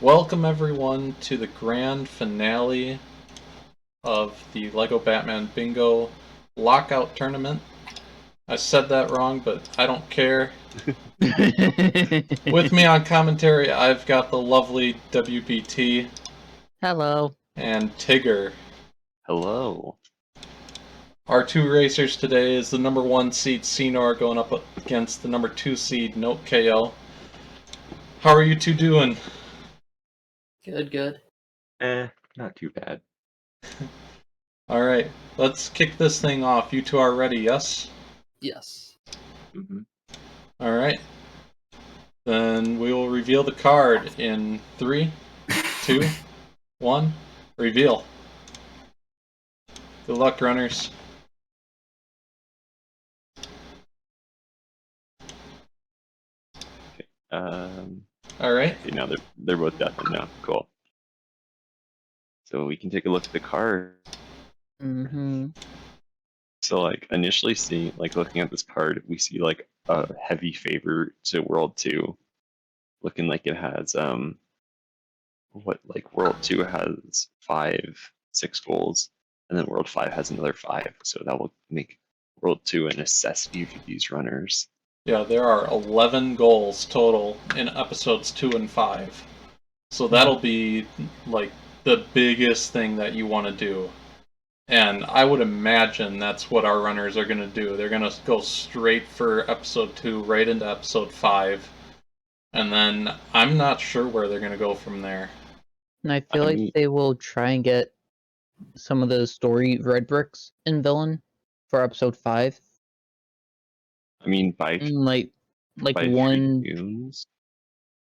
Welcome everyone to the grand finale of the LEGO Batman Bingo Lockout Tournament. I said that wrong, but I don't care. With me on commentary, I've got the lovely WPT. Hello. And Tigger. Hello. Our two racers today is the number 1 seed Scynor going up against the number 2 seed NoteK0. How are you two doing? Good. Not too bad. Alright, let's kick this thing off. You two are ready, yes? Yes. Mm-hmm. Alright. Then we will reveal the card in 3, 2, 1, reveal. Good luck, runners. Alright. Okay, now they're both definite now. Cool. So we can take a look at the card. Mm-hmm. So like initially looking at this card, we see like a heavy favor to World 2. Looking like it has World 2 has 6 goals, and then World 5 has another 5. So that will make World 2 a necessity for these runners. Yeah, there are 11 goals total in episodes 2 and 5. So that'll be like the biggest thing that you want to do. And I would imagine that's what our runners are going to do. They're going to go straight for episode 2, right into episode 5. And then I'm not sure where they're going to go from there. And I feel like they will try and get some of the story red bricks in villain for episode 5. I mean, by one. Goons.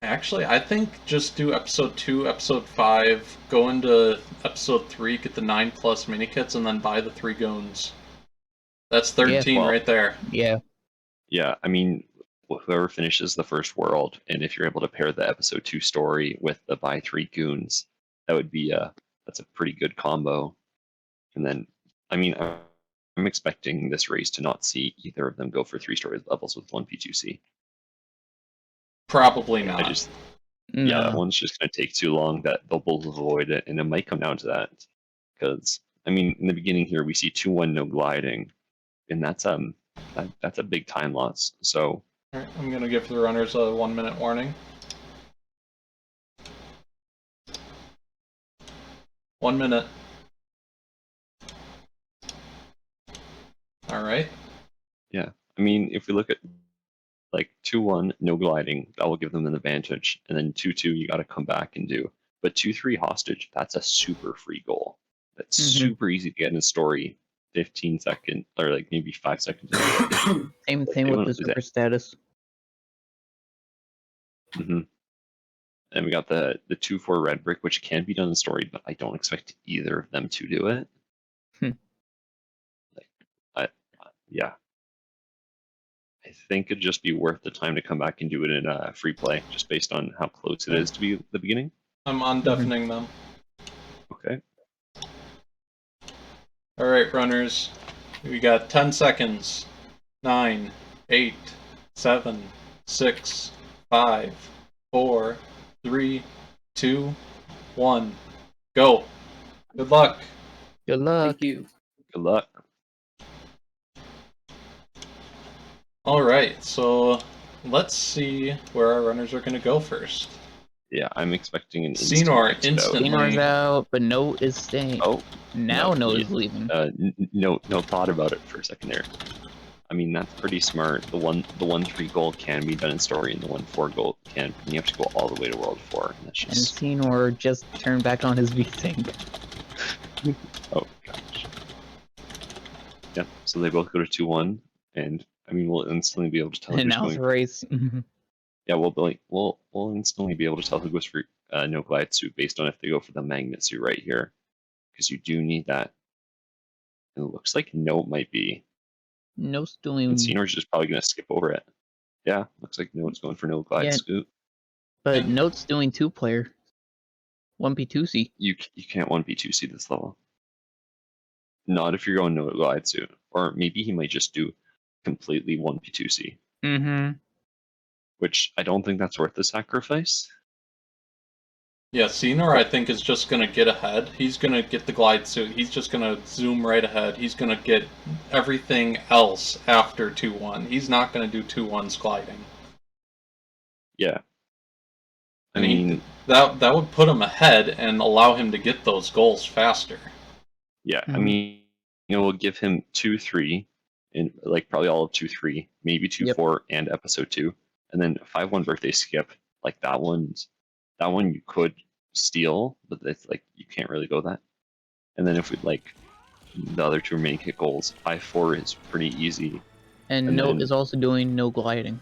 Actually, I think just do episode 2, episode 5, go into episode 3, get the 9+ mini kits, and then buy the 3 goons. That's 13 right there. Yeah. Yeah, I mean, whoever finishes the first world, and if you're able to pair the episode 2 story with the buy 3 goons, that would be that's a pretty good combo. And then, I mean, I'm expecting this race to not see either of them go for 3 story levels with 1P2C. Probably not. Yeah, that one's just going to take too long that they'll both avoid it, and it might come down to that. Because, I mean, in the beginning here, we see 2-1 no gliding, and that's a big time loss. So Alright, I'm going to give the runners a 1-minute warning. 1 minute. Alright. Yeah, I mean, if we look at like 2-1 no gliding, that will give them an advantage, and then 2-2 you got to come back and do. But 2-3 hostage, that's a super free goal. That's super easy to get in a story. 15 seconds or like maybe 5 seconds. Same thing with the super status. And we got the 2-4 red brick, which can be done in story, but I don't expect either of them to do it. Yeah. I think it'd just be worth the time to come back and do it in a free play, just based on how close it is to be the beginning. I'm undeafening them. Okay. Alright, runners. We got 10 seconds. 9, 8, 7, 6, 5, 4, 3, 2, 1. Go. Good luck. Good luck. Thank you. Good luck. Alright, so let's see where our runners are going to go first. Yeah, I'm expecting an Scynor instantly. Scynor's out, but Note is staying. Oh, now Note is leaving. No thought about it for a second there. I mean, that's pretty smart. The 1-3 goal can be done in story, and the 1-4 goal can. And you have to go all the way to World 4. And that's just... And Scynor just turned back on his V-Sync. Oh gosh. Yep. So they both go to 2-1, and I mean, we'll instantly be able to tell. And now it's a race. Yeah, we'll instantly be able to tell who goes for no glide suit based on if they go for the magnet suit right here, because you do need that. It looks like Note might be. Note's doing. And Scenor's just probably gonna skip over it. Yeah, looks like Note's going for no glide suit. But Note's doing 2-player. 1P2C. You can't 1P2C this level. Not if you're going no glide suit, or maybe he might just do completely 1P2C. Which I don't think that's worth the sacrifice. Yeah, Scynor, I think, is just going to get ahead. He's going to get the glide suit. He's just going to zoom right ahead. He's going to get everything else after 2-1. He's not going to do 2-1's gliding. Yeah. I And mean, that would put him ahead and allow him to get those goals faster. yeah. I Mhm. mean, we'll give him 2-3, and like probably all of 2-3, maybe 2-4, and episode 2, and then 5-1 birthday skip. Like that one you could steal, but it's like you can't really go that. And then if we like the other two remaining hit goals, 5-4 is pretty easy. And Note is also doing no gliding.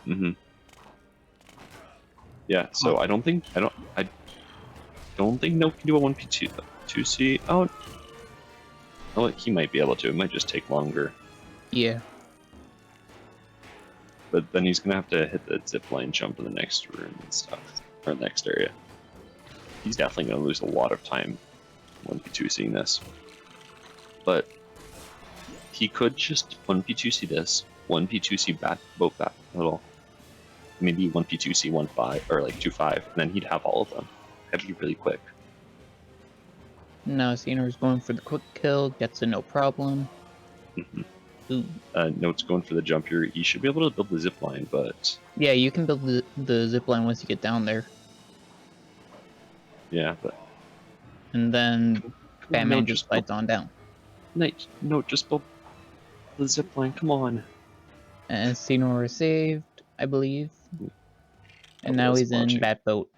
Mm-hmm. Yeah, so I don't think Note can do a 1P2C. Oh, he might be able to. It might just take longer. Yeah. But then he's gonna have to hit the zip line jump in the next room and stuff, or next area. He's definitely gonna lose a lot of time 1P2Cing this. But he could just 1P2C this, 1P2C boat battle, maybe 1P2C 1-5 or like 2-5, and then he'd have all of them. That'd be really quick. Now Scynor is going for the quick kill, gets it no problem. Mm-hmm. Ooh. Note's going for the jump here. He should be able to build the zip line, but Yeah, you can build the zip line once you get down there. yeah, but And then Batman just slides on down. Note, just build the zip line. Come on. And Scynor is saved, I believe. And Oh, now that's he's in launching. Bat Boat.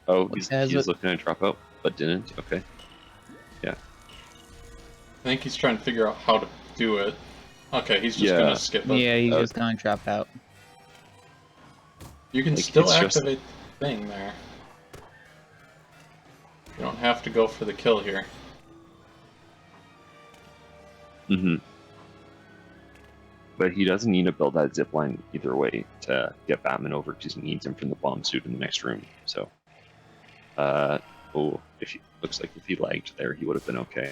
Oh, he's looking to drop out, but didn't. Okay. Yeah. I think he's trying to figure out how to do it. Okay, he's just gonna skip it. Yeah, he's just gonna drop out. You can Like, still it's just- activate the thing there. You don't have to go for the kill here. Mm-hmm. But he doesn't need to build that zip line either way to get Batman over because he needs him from the bomb suit in the next room. So, looks like if he lagged there, he would have been okay.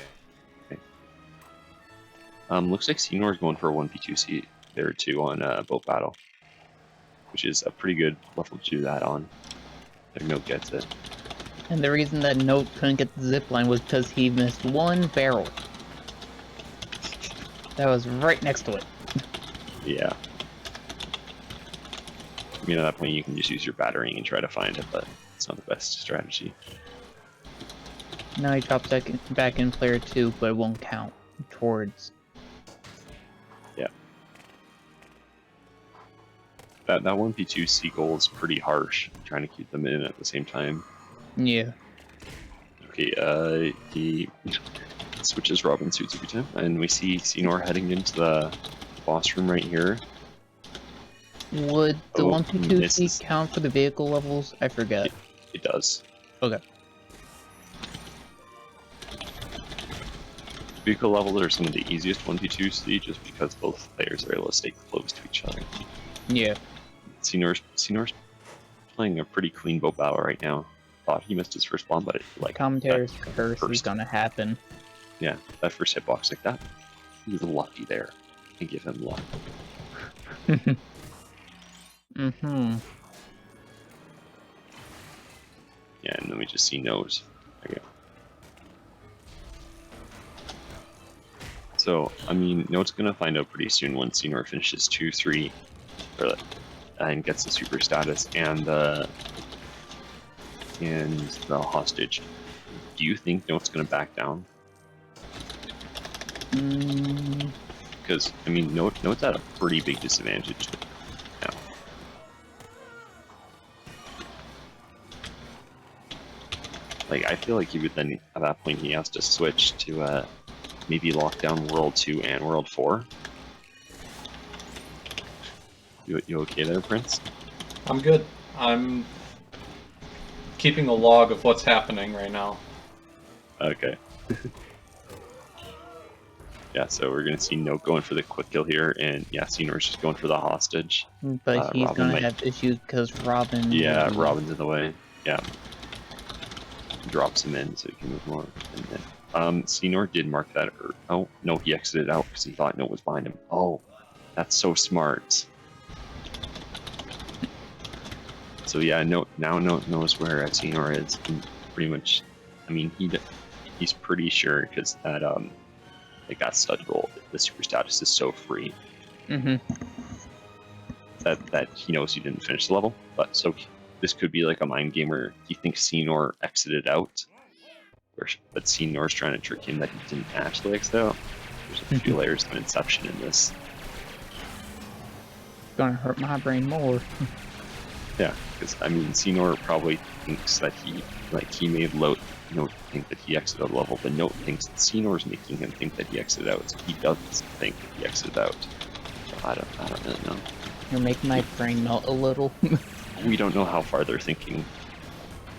Looks like Scynor is going for a 1P2C there too on boat battle, which is a pretty good level to do that on. If Note gets it. And the reason that Note couldn't get the zipline was because he missed one barrel. That was right next to it. Yeah. I mean, at that point, you can just use your battering and try to find it, but it's not the best strategy. Now he drops back in player 2, but it won't count towards. Yeah. That 1P2C goal is pretty harsh, trying to keep them in at the same time. Yeah. Okay, he switches Robin suits every time, and we see Scynor heading into the boss room right here. Would the 1P2C misses. count for the vehicle levels? I forget. It does. Okay. Vehicle levels are some of the easiest 1P2C just because both players are able to stay close to each other. Yeah. Scenor's playing a pretty clean boat battle right now. Thought he missed his first bomb, but Commentator's curse is gonna happen. Yeah, that first hitbox like that. He was lucky there. I give him luck. Mm-hmm. Yeah, and then we just see nose. There you go. So, I mean, Note's gonna find out pretty soon when Scynor finishes 2-3, and gets the super status and the hostage. Do you think Note's gonna back down? Because I mean, Note's at a pretty big disadvantage now. Like, I feel like he would then, at that point, he has to switch to maybe lock down World 2 and World 4. You okay there, Prince? I'm good. I'm keeping a log of what's happening right now. Okay. Yeah, so we're gonna see Note going for the quick kill here, and yeah, Scenor's just going for the hostage. But he's Robin gonna have issues because Robin. Yeah, Robin's in the way. Yeah. Drops him in so he can move more. And then, Scynor did mark that. Oh, no, he exited out because he thought Note was behind him. Oh, that's so smart. So yeah, now Note knows where Scynor is. And pretty much, I mean, he's pretty sure because that like that stud goal, the super status is so free that he knows he didn't finish the level. But so this could be like a mind game where he thinks Scynor exited out, but Scynor's trying to trick him that he didn't actually exit out. There's a few layers of inception in this. Gonna hurt my brain more. Yeah, because I mean, Scynor probably thinks that he made Note think that he exited the level, but Note thinks that Scynor's making him think that he exited out. So he doesn't think that he exited out. So I don't really know. You're making my brain melt a little. We don't know how far they're thinking,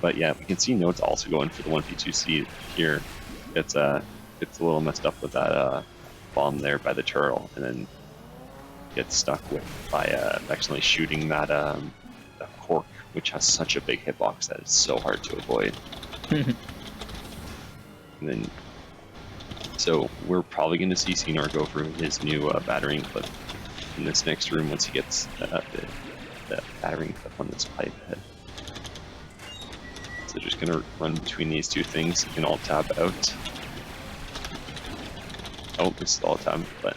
but yeah, we can see Note's also going for the 1v2C here. It's a little messed up with that bomb there by the turtle, and then gets stuck by accidentally shooting that cork, which has such a big hitbox that it's so hard to avoid. And then, so we're probably going to see Scynor go for his new battering clip in this next room once he gets the battering clip on this pipe head. So just going to run between these two things. You can alt tab out. Oh, this is alt tab, but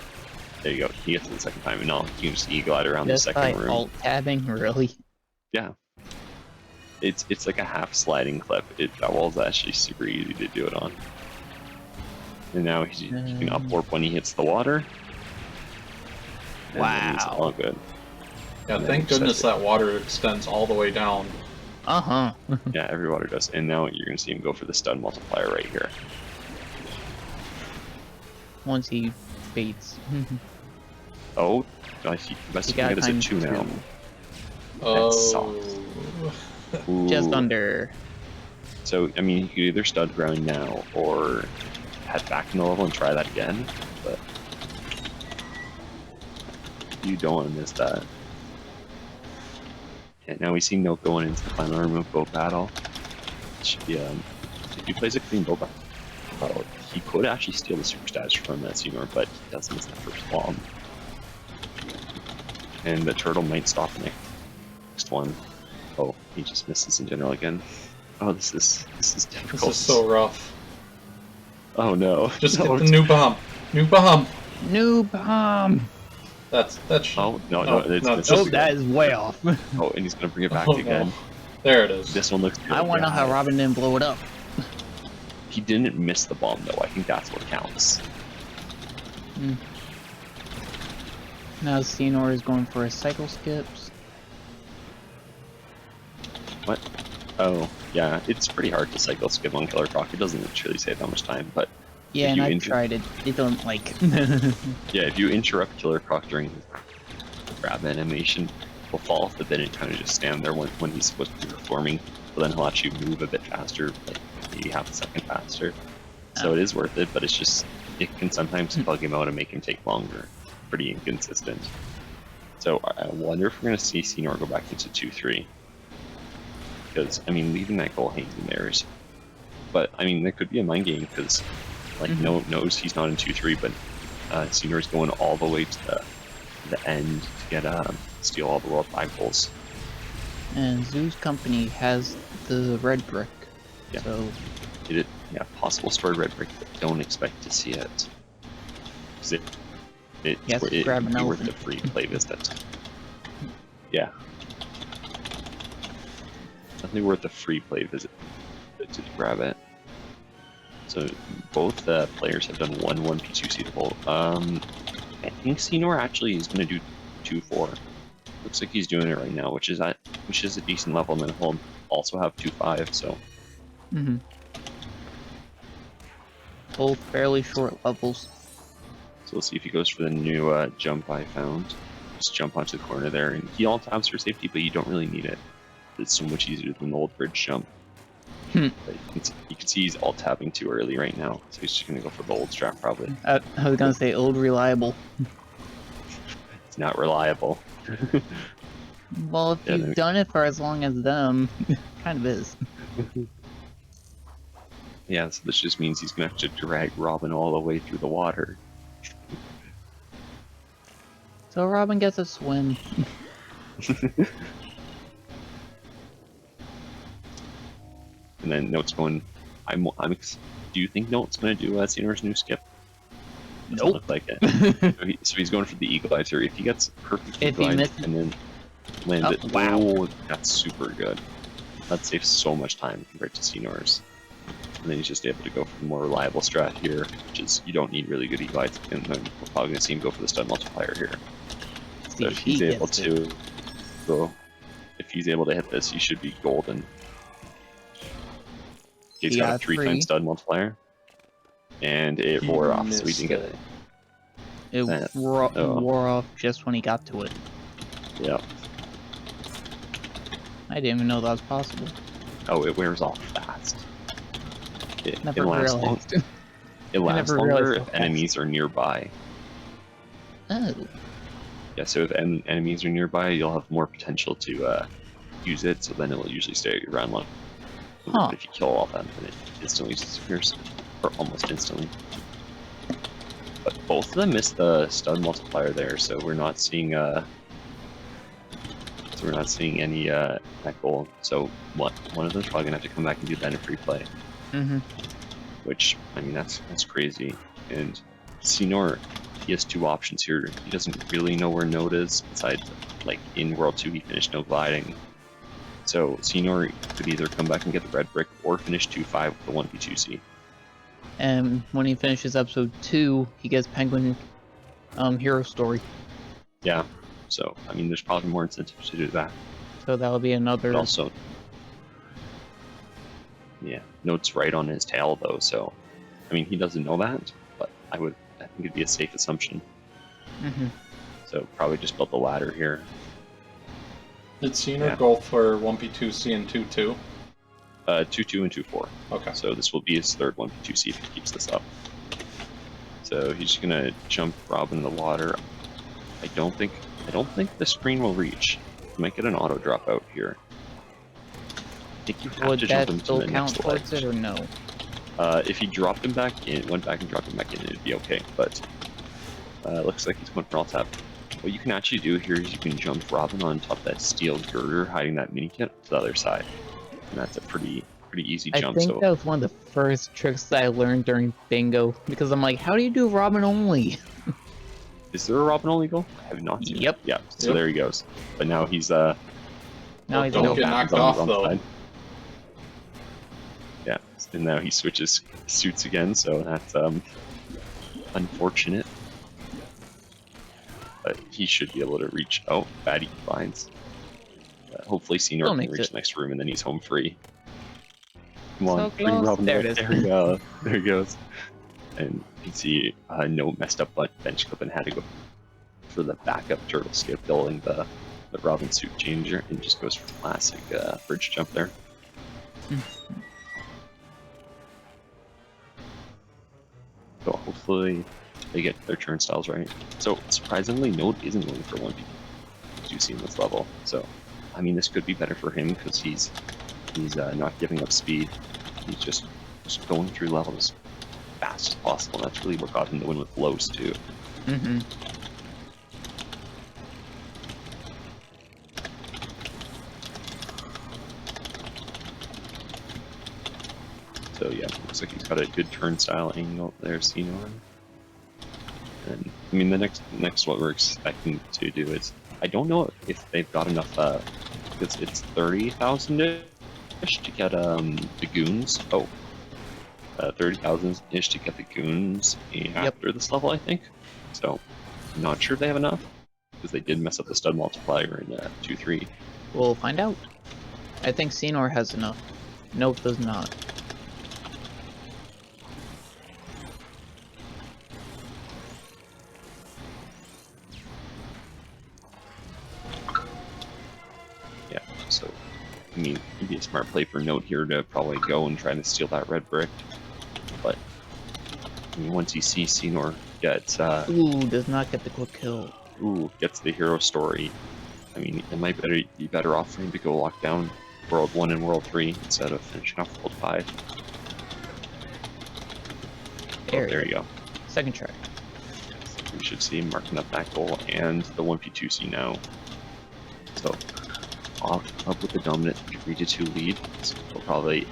there you go. He gets it the second time, and now you can just e-glide around Just the second room. alt tabbing, really? Yeah. It's like a half sliding clip. That wall's actually super easy to do it on. And now he can up warp when he hits the water. And then it's all good. Yeah, thank goodness that water extends all the way down. Yeah, every water does. And now you're going to see him go for the stun multiplier right here. Once he baits. Oh, gosh, he must have it as a 2 now. Oh. Just under. So, I mean, you could either stud ground now or head back in the level and try that again, but you don't want to miss that. And now we see Note going into the final room of boat battle. It should be, if he plays a clean boat battle, he could actually steal the super status from that Scynor, but he does miss the first bomb. And the turtle might stop the next one. Oh, he just misses in general again. Oh, this is difficult. This is so rough. Oh no! Just get the new bomb. New bomb. New bomb. That's. Oh no! That is way off. Oh, and he's gonna bring it back again. No. There it is. This one looks good. I want to know how Robin didn't blow it up. He didn't miss the bomb though. I think that's what counts. Now Scynor is going for his cycle skips. What? Oh, yeah. It's pretty hard to cycle skip on Killer Croc. It doesn't actually save that much time, but yeah, and I've tried it. It don't like. Yeah, if you interrupt Killer Croc during the grab animation, he'll fall off the bed and kind of just stand there when he's supposed to be performing. But then he'll actually move a bit faster, like maybe half a second faster. So it is worth it, but it's just it can sometimes bug him out and make him take longer. Pretty inconsistent. So I wonder if we're going to see Scynor go back into 2-3. Because, I mean, leaving that goal hanging there is... But, I mean, that could be a mind game, because, like, Note knows he's not in 2-3, but Scynor's going all the way to the end to get, steal all the World 5 goals. And Zoo's company has the red brick, Yeah. so... Yeah, possible story red brick, but don't expect to see it. Because it would be worth the free play visit. Yeah. Definitely worth the free play visit to grab it. So both players have done 1-1p2c to hold. I think Scynor actually is going to do 2-4. Looks like he's doing it right now, which is a decent level, and then he'll also have 2-5. So. Both fairly short levels. So we'll see if he goes for the new jump I found. Just jump onto the corner there, and he alt tabs for safety, but you don't really need it. It's so much easier than the old bridge jump. But you can see he's alt tabbing too early right now, so he's just gonna go for the old strap probably. I was gonna say old reliable. It's not reliable. Well, if you've done it for as long as them, kind of is. Yeah, so this just means he's gonna have to drag Robin all the way through the water. So Robin gets a swim. and then Note's going. Do you think Note's going to do Scynor's new skip? Doesn't Nope. look like it. So he's going for the equalizer. If he gets perfect equalizer and then land it, wow, that's super good. That saves so much time compared to Scynor's. And then he's just able to go for the more reliable strat here, which is you don't need really good equalizer, and then we're probably going to see him go for the stun multiplier here. So if he's able to go, if he's able to hit this, he should be golden. He's got a 3-time stud multiplier, and it wore off, so he didn't get it. It wore off just when he got to it. Yeah. I didn't even know that was possible. Oh, it wears off fast. It lasts longer if enemies are nearby. Oh. Yeah, so if enemies are nearby, you'll have more potential to use it, so then it will usually stay around long. Huh. But if you kill all of them, then it instantly disappears. Or almost instantly. But both of them missed the stun multiplier there, so we're not seeing any that goal. So one of them's probably gonna have to come back and do that in free play. Mm-hmm. Which, I mean, that's crazy. And Scynor, he has two options here. He doesn't really know where Note is, besides, like, in World 2 he finished no gliding. So Scynor could either come back and get the red brick, or finish 2-5 with the 1v2C. And when he finishes episode 2, he gets Penguin hero story. Yeah, so, I mean, there's probably more incentive to do that. So that'll be another... But also, yeah, Note's right on his tail, though, so, I mean, he doesn't know that, but I think it'd be a safe assumption. Mm-hmm. So, probably just build the ladder here. Did Scynor go for 1p2c and 2-2? 2-2 and 2-4. Okay. So this will be his third 1v2c if he keeps this up. So he's just gonna jump Robin in the water. I don't think the screen will reach. You might get an auto drop out here. I think you have to jump into the next ledge. Would that still count towards it or no? If he dropped him back in, went back and dropped him back in, it'd be okay. But looks like he's going for all tap. What you can actually do here is you can jump Robin on top of that steel girder, hiding that mini kit to the other side. And that's a pretty easy jump. I think that was one of the first tricks that I learned during bingo, because I'm like, how do you do Robin only? Is there a Robin only goal? I have not seen it. Yeah, so there he goes. But now he's now he's don't get knocked off though. Side. Yeah, and now he switches suits again, so that's unfortunate. But he should be able to reach. Oh, bad equines. Hopefully Scynor can reach the next room and then he's home free. Come on, bring Robin there. There we go. There he goes. And you can see Note messed up bench clip and had to go for the backup turtle skip, building the Robin suit changer, and just goes for classic bridge jump there. So hopefully they get their turnstiles right. So surprisingly, Note isn't going for 1v2c in this level. So I mean, this could be better for him because he's not giving up speed. He's just going through levels as fast as possible. And that's really what got him to win with blows too. Mm-hmm. So yeah, looks like he's got a good turnstile angle there, Scynor. And I mean, the next what we're expecting to do is, I don't know if they've got enough. Because it's 30,000-ish to get the goons. Oh, 30,000-ish to get the goons after this level, I think. So, I'm not sure if they have enough, because they did mess up the stud multiplier in 2-3. We'll find out. I think Scynor has enough. Note does not. So, I mean, it'd be a smart play for Note here to probably go and try to steal that red brick. But, I mean, once you see Scynor gets... does not get the quick kill. Gets the hero story. I mean, it might be better off for him to go lock down World 1 and World 3 instead of finishing off World 5. There you go. Second try. We should see him marking up that goal and the 1v2c now. So, up with the dominant 3-2 lead. So we'll probably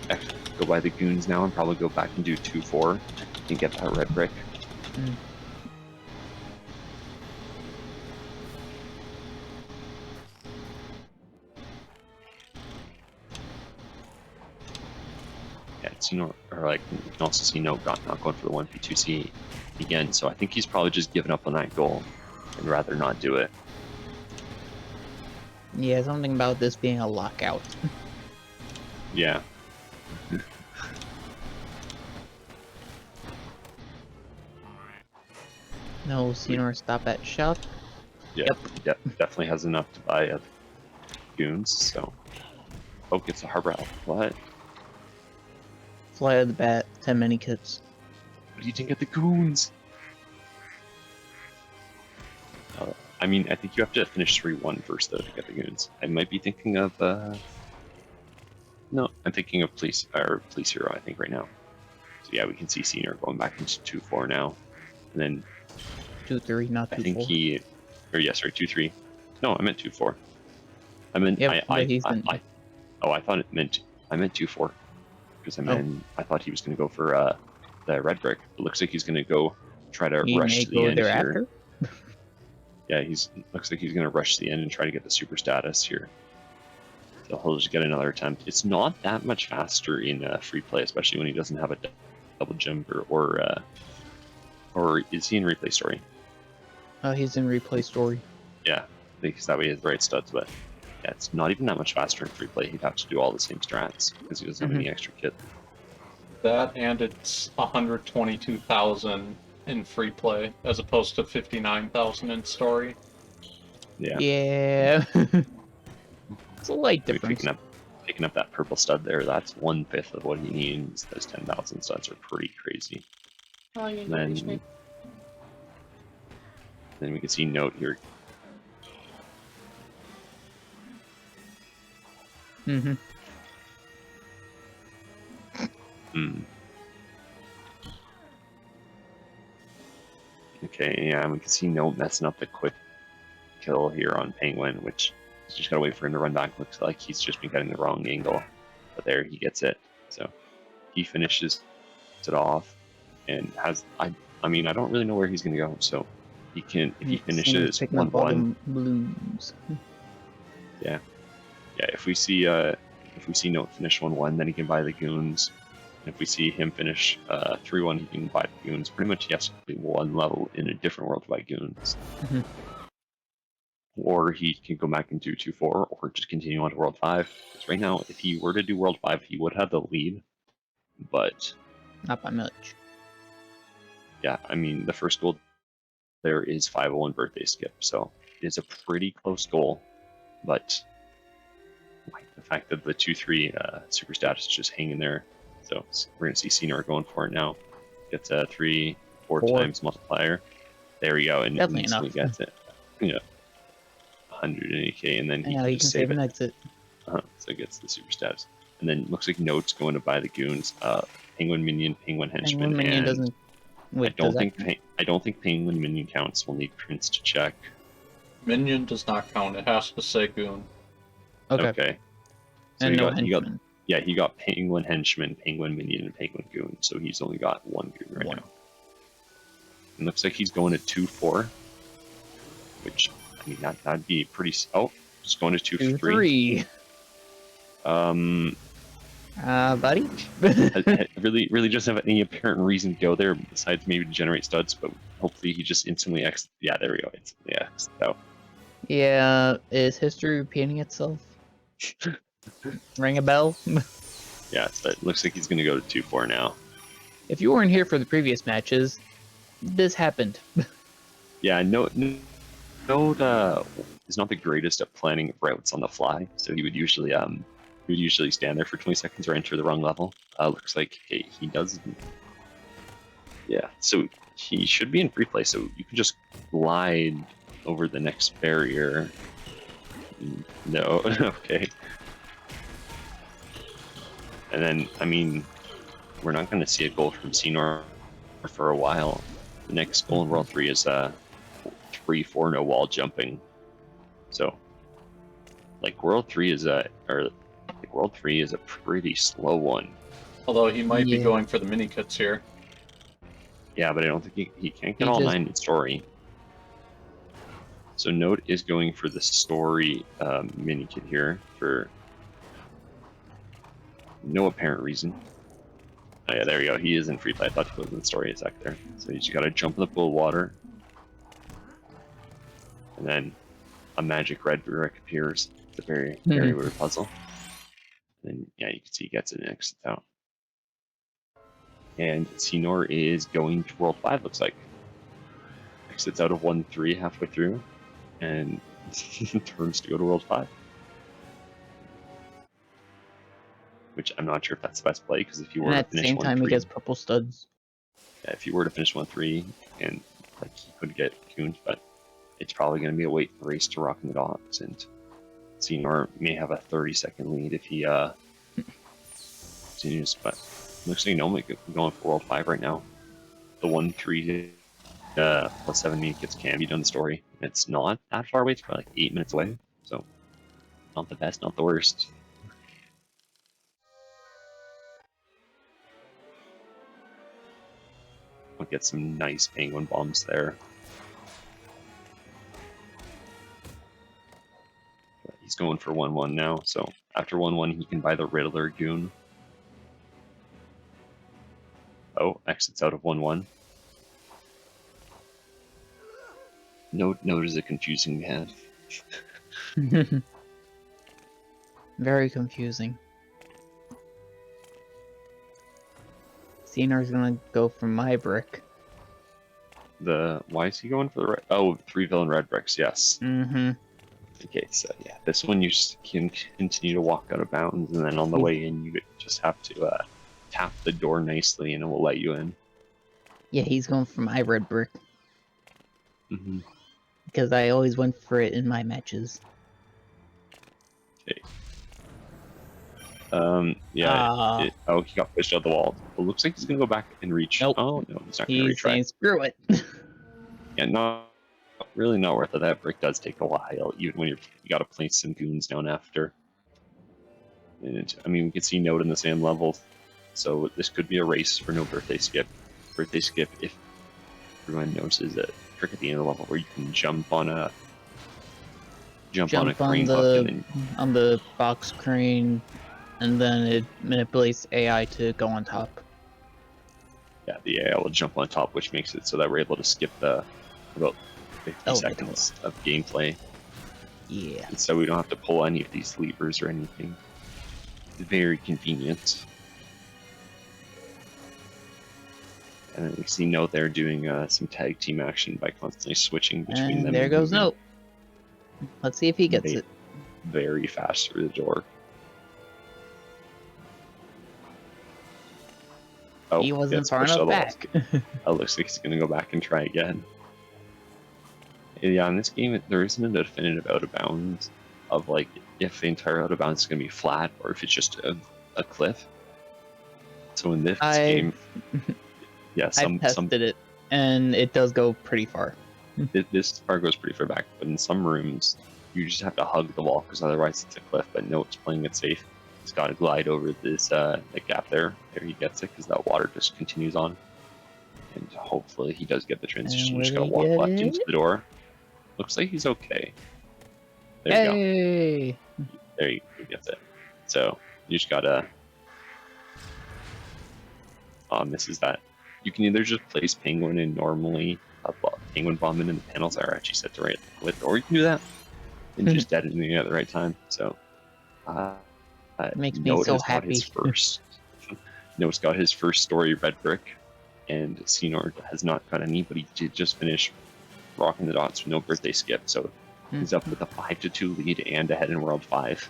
go by the goons now and probably go back and do 2-4 and get that red brick. Mm. Yeah, Scynor, or like you can also see Note not going for the 1v2c again, so I think he's probably just given up on that goal and rather not do it. Yeah, something about this being a lockout. Yeah. No, Scynor stop at shop. Yeah, Yep. definitely has enough to buy goons, so. Oh, gets a harbor elf. What? Fly of the bat, 10 mini kits. But he didn't get the goons! I mean, I think you have to finish 3-1 first, though, to get the goons. I might be thinking of, no, I'm thinking of Police Hero, I think, right now. So yeah, we can see Scynor going back into 2-4 now. And then 2-3, not 2-4. I think he, or yeah, sorry, 2-3. No, I meant 2-4. I meant, Yep, I thought it meant, I meant 2-4. Because I thought he was going to go for the red brick. It looks like he's going to go try to rush to the end here. Yeah, looks like he's going to rush to the end and try to get the super status here. So he'll just get another attempt. It's not that much faster in free play, especially when he doesn't have a double jumper or is he in replay story? He's in replay story. Yeah, because that way he has the right studs, but yeah, it's not even that much faster in free play. He'd have to do all the same strats because he doesn't have any extra kit. That and it's 122,000 in free play as opposed to 59,000 in story. Yeah. Yeah. It's a light difference. Picking up that purple stud there, that's 1/5 of what he needs. Those 10,000 studs are pretty crazy. Oh, you Then we can see Note here. Mm-hmm. Okay, yeah, we can see Note messing up the quick kill here on Penguin, which he's just gotta wait for him to run back. Looks like he's just been getting the wrong angle, but there he gets it. So he finishes it off and has. I mean, I don't really know where he's gonna go. So he can if he finishes 1-1. Blues. Yeah. If we see Note finish 1-1, then he can buy the goons. If we see him finish 3-1, he can buy the goons. Pretty much he has to be one level in a different world to buy goons. Mm-hmm. Or he can go back and do 2-4, or just continue on to World 5. Because right now, if he were to do World 5, he would have the lead. But not by much. Yeah, I mean, the first goal there is 501 birthday skip, so it's a pretty close goal. But like the fact that the 2-3 super status is just hanging there. So we're going to see Scynor going for it now. Gets a 3-4 times multiplier. There we go, and instantly gets it. Yeah. 180k, and then he can just save an exit. So it gets the super status. And then looks like Note's going to buy the goons. Penguin minion, Penguin henchman. Penguin minion doesn't. Wait, I don't think Penguin minion counts. We'll need Prince to check. Minion does not count. It has to say goon. Okay. So and no henchman. He got Penguin henchman, Penguin minion, and Penguin goon. So he's only got one goon right now. It looks like he's going to 2-4, which I mean that'd be pretty. Oh, just going to 2-3. Buddy. I really doesn't have any apparent reason to go there besides maybe to generate studs, but hopefully he just instantly X. Yeah, there we go. It's so. Yeah, is history repeating itself? Ring a bell? Yeah, so it looks like he's going to go to 2-4 now. If you weren't here for the previous matches, this happened. Yeah, Note is not the greatest at planning routes on the fly, so he would usually stand there for 20 seconds or enter the wrong level. Looks like he does. Yeah, so he should be in free play, so you can just glide over the next barrier. No, okay. And then, I mean, we're not going to see a goal from Scynor for a while. The next goal in World 3 is 3-4 no wall jumping. So, like World 3 is a pretty slow one. Although he might be Yeah. going for the mini kits here. Yeah, but I don't think he can't get He all just- 9 in story. So Note is going for the story mini kit here for no apparent reason. Oh yeah, there you go. He is in free play. I thought he was in the story a sec there. So you just gotta jump in the pool of water. And then a magic red brick appears. It's a very, very weird puzzle. And then, yeah, you can see he gets it and exits out. And Scynor is going to World 5, looks like. Exits out of 1-3 halfway through, and turns to go to World 5. Which I'm not sure if that's the best play, because if you were And to at the finish same time, he 1-3, gets purple studs. yeah, if you were to finish 1-3, and like he could get cooned, but it's probably going to be a wait race to Rocking the Docks, and Scynor may have a 30-second lead if he continues, but looks like Nomad going for World 5 right now. The 1-3 +7 mini kits can be done the story. It's not that far away, it's probably like 8 minutes away, so not the best, not the worst. We'll get some nice penguin bombs there. He's going for 1-1 now, so after 1-1 he can buy the Riddler Goon. Oh, exits out of 1-1. Note is a confusing man. Very confusing. Scenor's gonna go for my brick. Why is he going for the red? Oh, 3 villain red bricks, yes. Mm-hmm. Okay, so yeah, this one you can continue to walk out of bounds, and then on the way in you just have to tap the door nicely and it will let you in. Yeah, he's going for my red brick. Mm-hmm. Because I always went for it in my matches. Okay. Yeah. Oh, he got pushed out the wall. It looks like he's gonna go back and reach. Nope. Oh no, he's not gonna He's retry. saying screw it. Yeah, no, really not worth it. That brick does take a while, even when you gotta place some goons down after. And I mean, we can see Note in the same level, so this could be a race for no birthday skip. Birthday skip if everyone notices a trick at the end of the level where you can jump on a crane hook and then on the box crane, and then it manipulates AI to go on top. yeah, the AI will jump on top, which makes it so that we're able to skip the about 50 seconds of gameplay. Yeah. And so we don't have to pull any of these levers or anything. Very convenient. And then we see Note there doing some tag team action by constantly switching between them. And there goes Note. Let's see if he gets it. Very fast through the door. Oh, He wasn't far enough back. It looks like he's going to go back and try again. Yeah, in this game, there isn't a definitive out of bounds of like if the entire out of bounds is going to be flat or if it's just a cliff. So in this game, yeah, I tested it, and it does go pretty far. This part goes pretty far back, but in some rooms, you just have to hug the wall because otherwise it's a cliff. But Note's playing it safe. He's got to glide over this the gap there. There he gets it because that water just continues on. And hopefully he does get the transition. You just got to walk left into the door. Looks like he's okay. There you go. There he gets it. So you just gotta misses that. You can either just place penguin and normally penguin bomb in the panels are actually set to right with, or you can do that and just detonate it at the right time. So it makes me so happy. Note's got his first story red brick, and Scynor has not got any, but he did just finish rocking the dots with no birthday skip, so he's up with a 5-2 lead and ahead in World 5.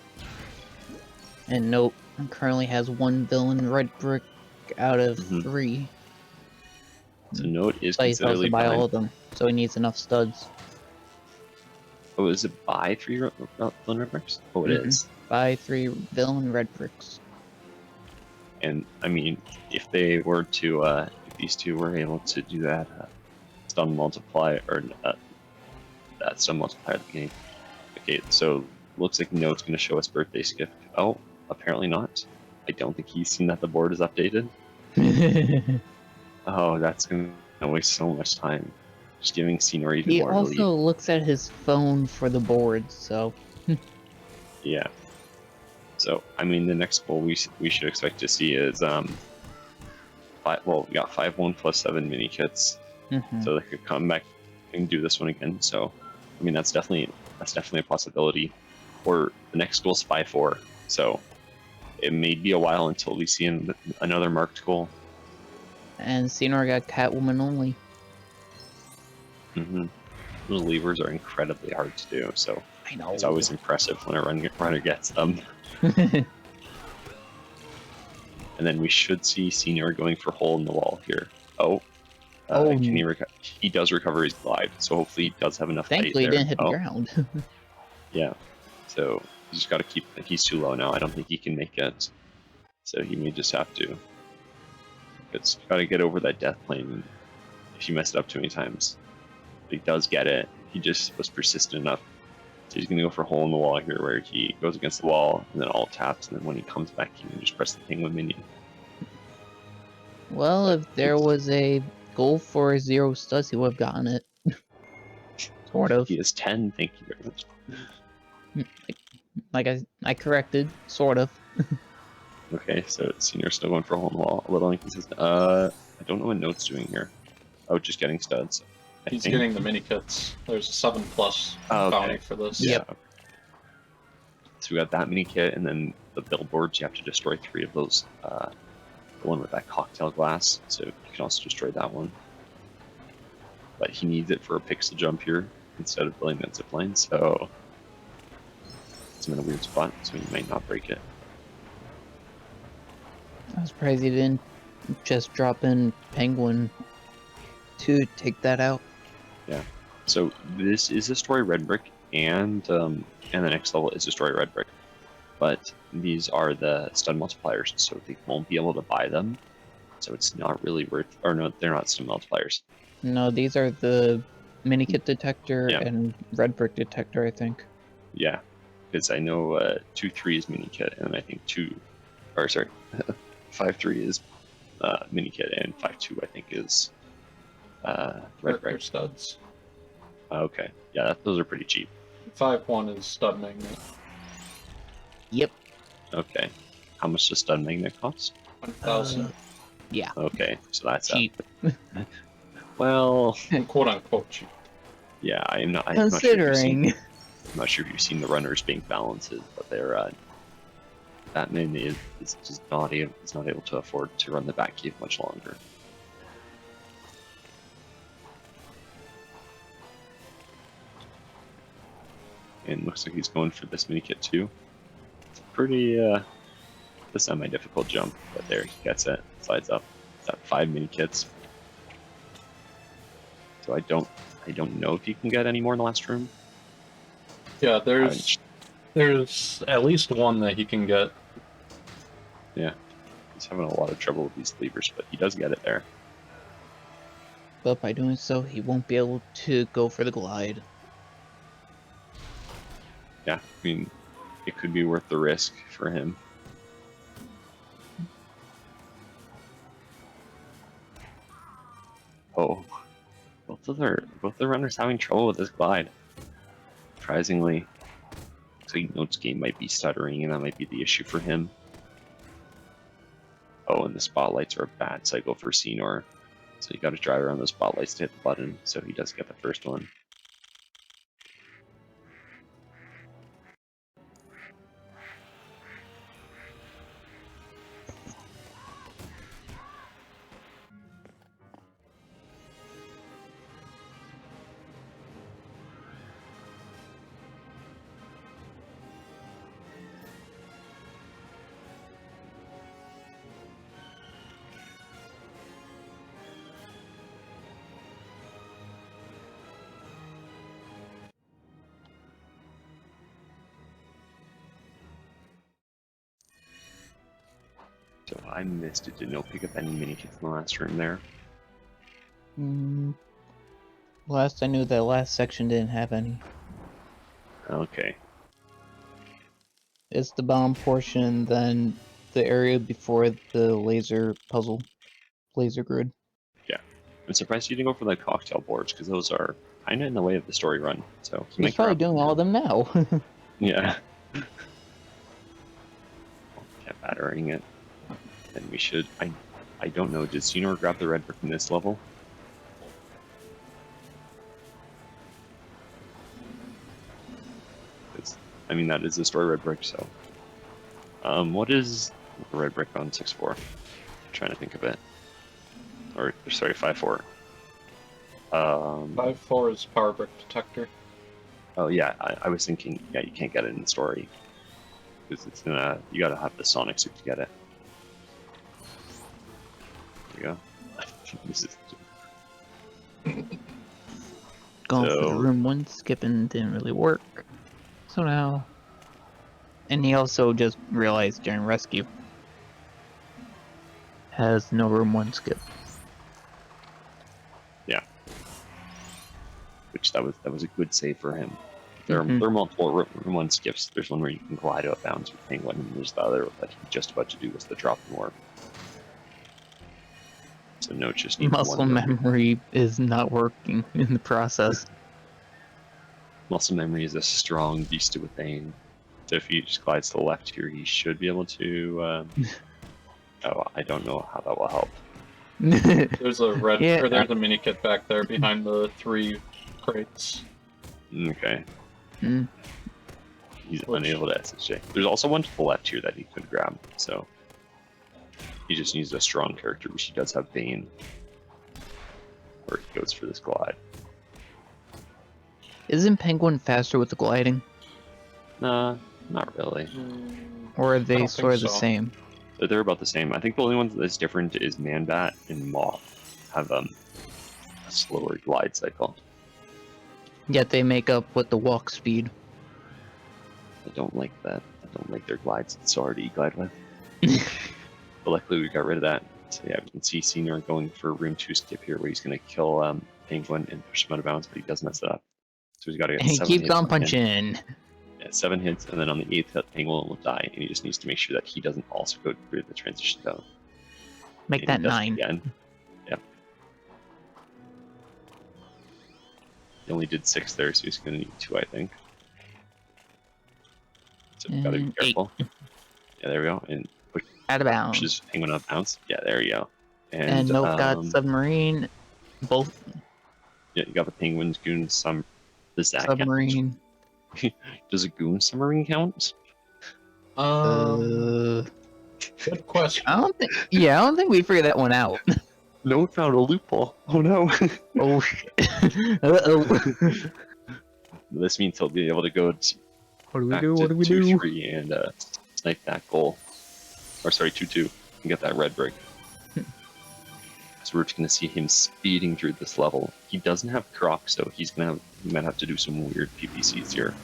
And Note currently has 1 villain red brick out of 3. So Note is so he's supposed to buy all of them, so he needs enough studs. Oh, is it buy 3 villain red bricks? Oh, it is. Buy 3 villain red bricks. And I mean, if they were to, if these two were able to do that stun multiplier, or that stun multiplier at the beginning. Okay, so looks like Note's going to show us birthday skip. Oh, apparently not. I don't think he's seen that the board is updated. Oh, that's gonna waste so much time. Just giving Scynor even He more also relief. looks at his phone for the board, so Yeah. So I mean, the next goal we should expect to see is we got 5-1 plus 7 mini kits, so they could come back and do this one again. So I mean, that's definitely a possibility. Or the next goal is 5-4. So it may be a while until we see another marked goal. and Scynor got Catwoman only. Those levers are incredibly hard to do, so I know. it's always impressive when a runner gets them. And then we should see Scynor going for hole in the wall here. He does recover his glide, so hopefully he does have enough height Thankfully, he there. didn't hit the ground. Yeah, so he's just got to keep. He's too low now. I don't think he can make it. So he may just have to. It's got to get over that death plane. If you mess it up too many times, but he does get it. He just was persistent enough. So he's going to go for a hole in the wall here, where he goes against the wall and then alt taps, and then when he comes back, he can just press the penguin minion. Well, if there was a goal for 0 studs, he would have gotten it. Sort of. He is 10. Thank you very much. Like I corrected, sort of. Okay, so Senior's still going for a hole in the wall. A little inconsistent. I don't know what Note's doing here. Oh, just getting studs. He's getting the mini kits. There's a 7+ bounty for this. Yep. Yeah. So we got that mini kit, and then the billboards. You have to destroy 3 of those. The one with that cocktail glass. So you can also destroy that one. But he needs it for a pixel jump here instead of building that zipline. So it's in a weird spot, so he might not break it. I was surprised he didn't just drop in Penguin to take that out. Yeah. So this is Destroy Red Brick, and the next level is Destroy Red Brick. But these are the stun multipliers, so they won't be able to buy them. So it's not really worth. Or no, they're not stun multipliers. No, these are the mini kit detector and red brick detector, I think. Yeah, because I know 2-3 is mini kit, and I think 5-3 is mini kit, and 5-2 I think is red brick studs. Okay, yeah, those are pretty cheap. 5-1 is stud magnet. Yep. Okay, how much does stud magnet cost? 1,000. Yeah. Okay, so that's cheap. Well, quote unquote cheap. Yeah, I'm not. Considering. I'm not sure if you've seen the runners being balances, but they're Batman is just not able to afford to run the Batcave much longer. And looks like he's going for this mini kit too. It's a pretty semi-difficult jump, but there he gets it, slides up. It's at 5 mini kits. So I don't know if you can get any more in the last room. Yeah, there's at least one that he can get. Yeah, he's having a lot of trouble with these levers, but he does get it there. But by doing so, he won't be able to go for the glide. Yeah, I mean, it could be worth the risk for him. Oh, both the runners having trouble with this glide. Surprisingly, looks like Note's game might be stuttering, and that might be the issue for him. Oh, and the spotlights are a bad cycle for Scynor, so you got to drive around those spotlights to hit the button. So he does get the first one. So I missed it. Did Note pick up any mini kits in the last room there? Last I knew, that last section didn't have any. Okay. It's the bomb portion, then the area before the laser grid. Yeah. I'm surprised you didn't go for the cocktail boards, because those are kind of in the way of the story run. So he He's might probably grab doing all of them now. Yeah. Kept battering it. Then we should. I don't know. Did Scynor grab the red brick in this level? I mean, that is the story red brick, so. What is the red brick on 6-4? I'm trying to think of it. Or, sorry, 5-4. 5-4 is power brick detector. Oh, yeah, I was thinking, yeah, you can't get it in the story. Because it's gonna, you gotta have the Sonic suit to get it. There you go. This is... Going for the room 1 skipping didn't really work. So now... And he also just realized during rescue has no room 1 skip. Yeah. Which that was a good save for him. There are multiple room 1 skips. There's one where you can glide out of bounds with Penguin, and there's the other that he's just about to do was the drop and warp. So Note just needs muscle memory is not working in the process. Muscle memory is a strong beast with Bane. So if he just glides to the left here, he should be able to. Oh, I don't know how that will help. There's a red, or there's a mini kit back there behind the 3 crates. Okay. He's unable to SSJ. There's also one to the left here that he could grab, so he just needs a strong character, which he does have Bane, where he goes for this glide. Isn't Penguin faster with the gliding? Nah, not really. Or are they sort of the same? They're about the same. I think the only one that's different is Manbat and Moth have a slower glide cycle. Yet they make up with the walk speed. I don't like that. I don't like their glides. It's so hard to glide with. But luckily we got rid of that. So yeah, we can see Scynor going for room 2 skip here, where he's going to kill Penguin and push him out of bounds, but he does mess it up. So he's got to get 7 hits. He keeps on punching. Yeah, 7 hits, and then on the 8th hit, Penguin will die, and he just needs to make sure that he doesn't also go through the transition zone. Make that 9. Again. Yep. He only did 6 there, so he's going to need 2, I think. So we've got to be careful. 8. Yeah, there we go. And out of bounds. Pushes Penguin out of bounds. Yeah, there you go. And Note got submarine. Both. Yeah, you got the Penguins, Goons, the Zack submarine. Does a Goon submarine count? Good question. I don't think we figured that one out. Note found a loophole. Oh no. Oh shit. Uh-oh. This means he'll be able to go what do we do? What do we do? 2-3 and snipe that goal. Or sorry, 2-2 and get that red brick. So we're just gonna see him speeding through this level. He doesn't have Crocs, so he might have to do some weird PPCs here.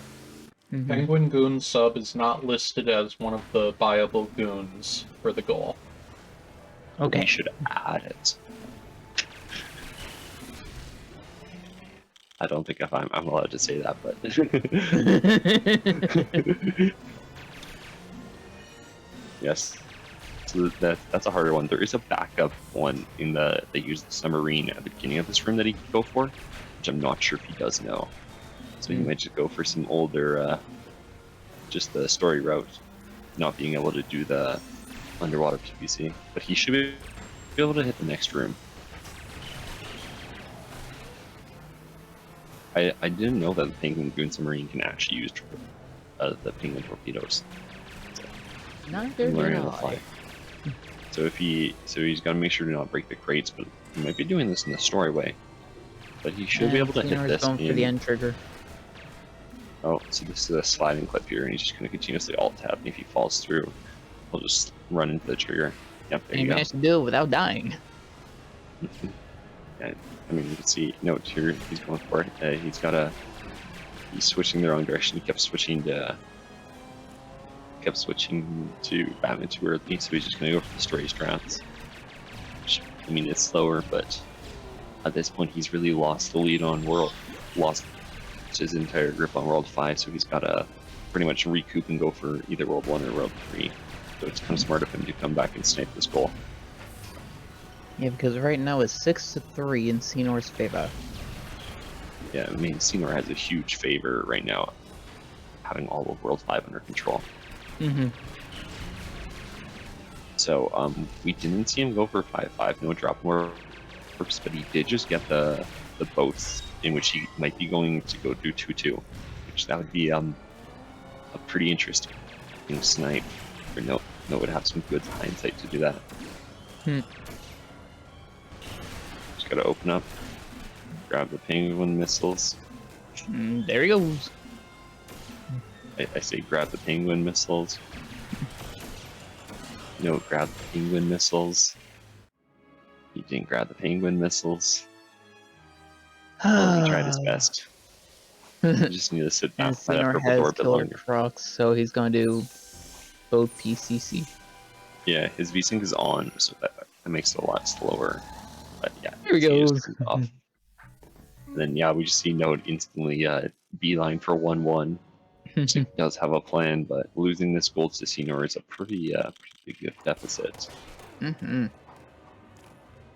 Penguin Goon sub is not listed as one of the viable goons for the goal. Okay. We should add it. I don't think I'm allowed to say that, but yes. So that's a harder one. There is a backup one in they use the submarine at the beginning of this room that he could go for, which I'm not sure if he does know. So he might just go for some older, just the story route, not being able to do the underwater PvC. But he should be able to hit the next room. I didn't know that the Penguin Goon submarine can actually use the Penguin torpedoes. Neither did I. So he's got to make sure to not break the crates, but he might be doing this in the story way. But he should be able to hit this. Going for the end trigger. Oh, so this is a sliding clip here, and he's just going to continuously alt tab, and if he falls through, he'll just run into the trigger. Yep, there you go. He managed to do it without dying. Yeah, I mean, you can see Note here, he's going for it. He's switching the wrong direction. He kept switching to Batman too early, so he's just going to go for the story strats. Which, I mean, it's slower, but at this point he's really lost the lead on lost his entire grip on World 5, so he's got to pretty much recoup and go for either World 1 or World 3. So it's kind of smart of him to come back and snipe this goal. Yeah, because right now it's 6-3 in Scynor's favor. Yeah, I mean, Scynor has a huge favor right now, having all of World 5 under control. Mm-hmm. So we didn't see him go for 5-5, no drop more, but he did just get the boats in which he might be going to go do 2-2, which that would be a pretty interesting snipe. For Note would have some good hindsight to do that. Just gotta open up, grab the penguin missiles. There he goes. I say grab the penguin missiles. No, grab the penguin missiles. He didn't grab the penguin missiles. Well, he tried his best. You just need to sit back And by that Scynor purple has door a bit killer longer. trucks, so he's going to do both PCC. Yeah, his V-Sync is on, so that makes it a lot slower. But yeah, Here he just goes. turns off. And then yeah, we just see Note instantly beeline for 1-1. So he does have a plan, but losing this gold to Scynor is a pretty big deficit. Mm-hmm.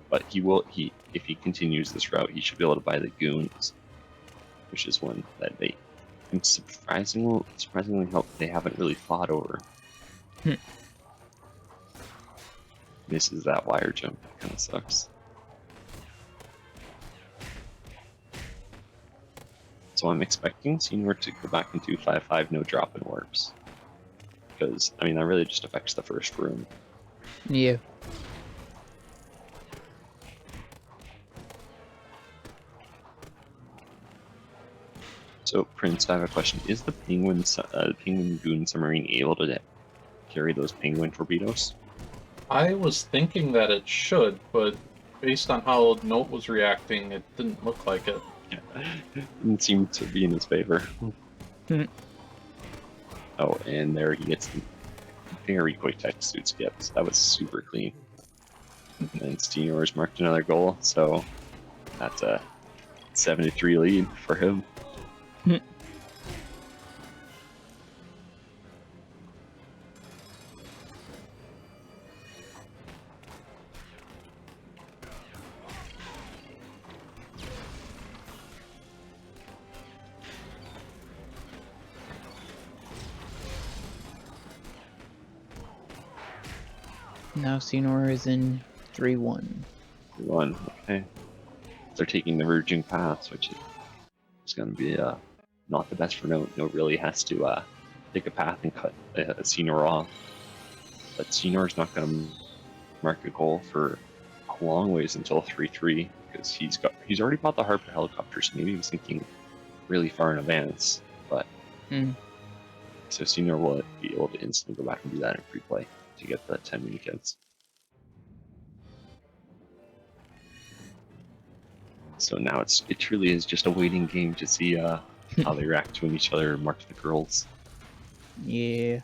But if he continues this route, he should be able to buy the goons, which is one that I'm surprisingly they haven't really fought over. Misses that wire jump, kind of sucks. So I'm expecting Scynor to go back and do 5-5 no drop in warps, because I mean that really just affects the first room. Yeah. So Prince, I have a question: is the penguin goon submarine able to carry those penguin torpedoes? I was thinking that it should, but based on how Note was reacting, it didn't look like it. Didn't seem to be in his favor. Oh, and there he gets the very quick tech suit skips. That was super clean. And Scynor marked another goal, so that's a 7-3 lead for him. Now Scynor is in 3-1. 1, okay. They're taking the verging paths, which is going to be not the best for Note. Note really has to take a path and cut Scynor off. But Scynor's not going to mark a goal for a long ways until 3-3, because he's already bought the Harper helicopter, so maybe he was thinking really far in advance. But so Scynor will be able to instantly go back and do that in free play to get the 10 mini kits. So now it truly is just a waiting game to see how they react to each other and mark the girls. Yeah.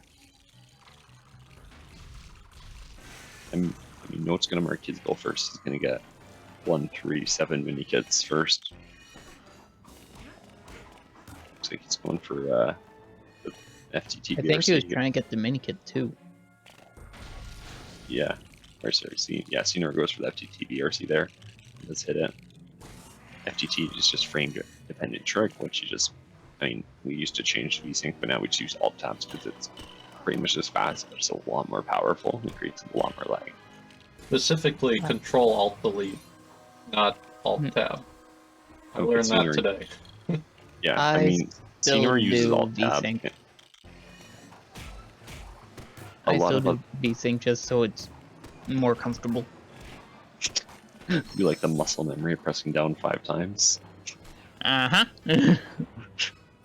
I mean, Note's gonna mark his goal first. He's gonna get 1-3-7 mini kits first. Looks like he's going for the FTT. I think he was trying to get the mini kit too. Yeah. Or sorry, Scynor goes for the FTT BRC there. Let's hit it. FTT is just frame dependent trick, which we used to change VSync, but now we choose alt tabs because it's pretty much as fast, but it's a lot more powerful and creates a lot more lag. Specifically, Control Alt Delete, not Alt Tab. I learned that today. Yeah, I mean, Scynor uses alt tab. I still do VSync just so it's more comfortable. You like the muscle memory of pressing down 5 times? Uh-huh.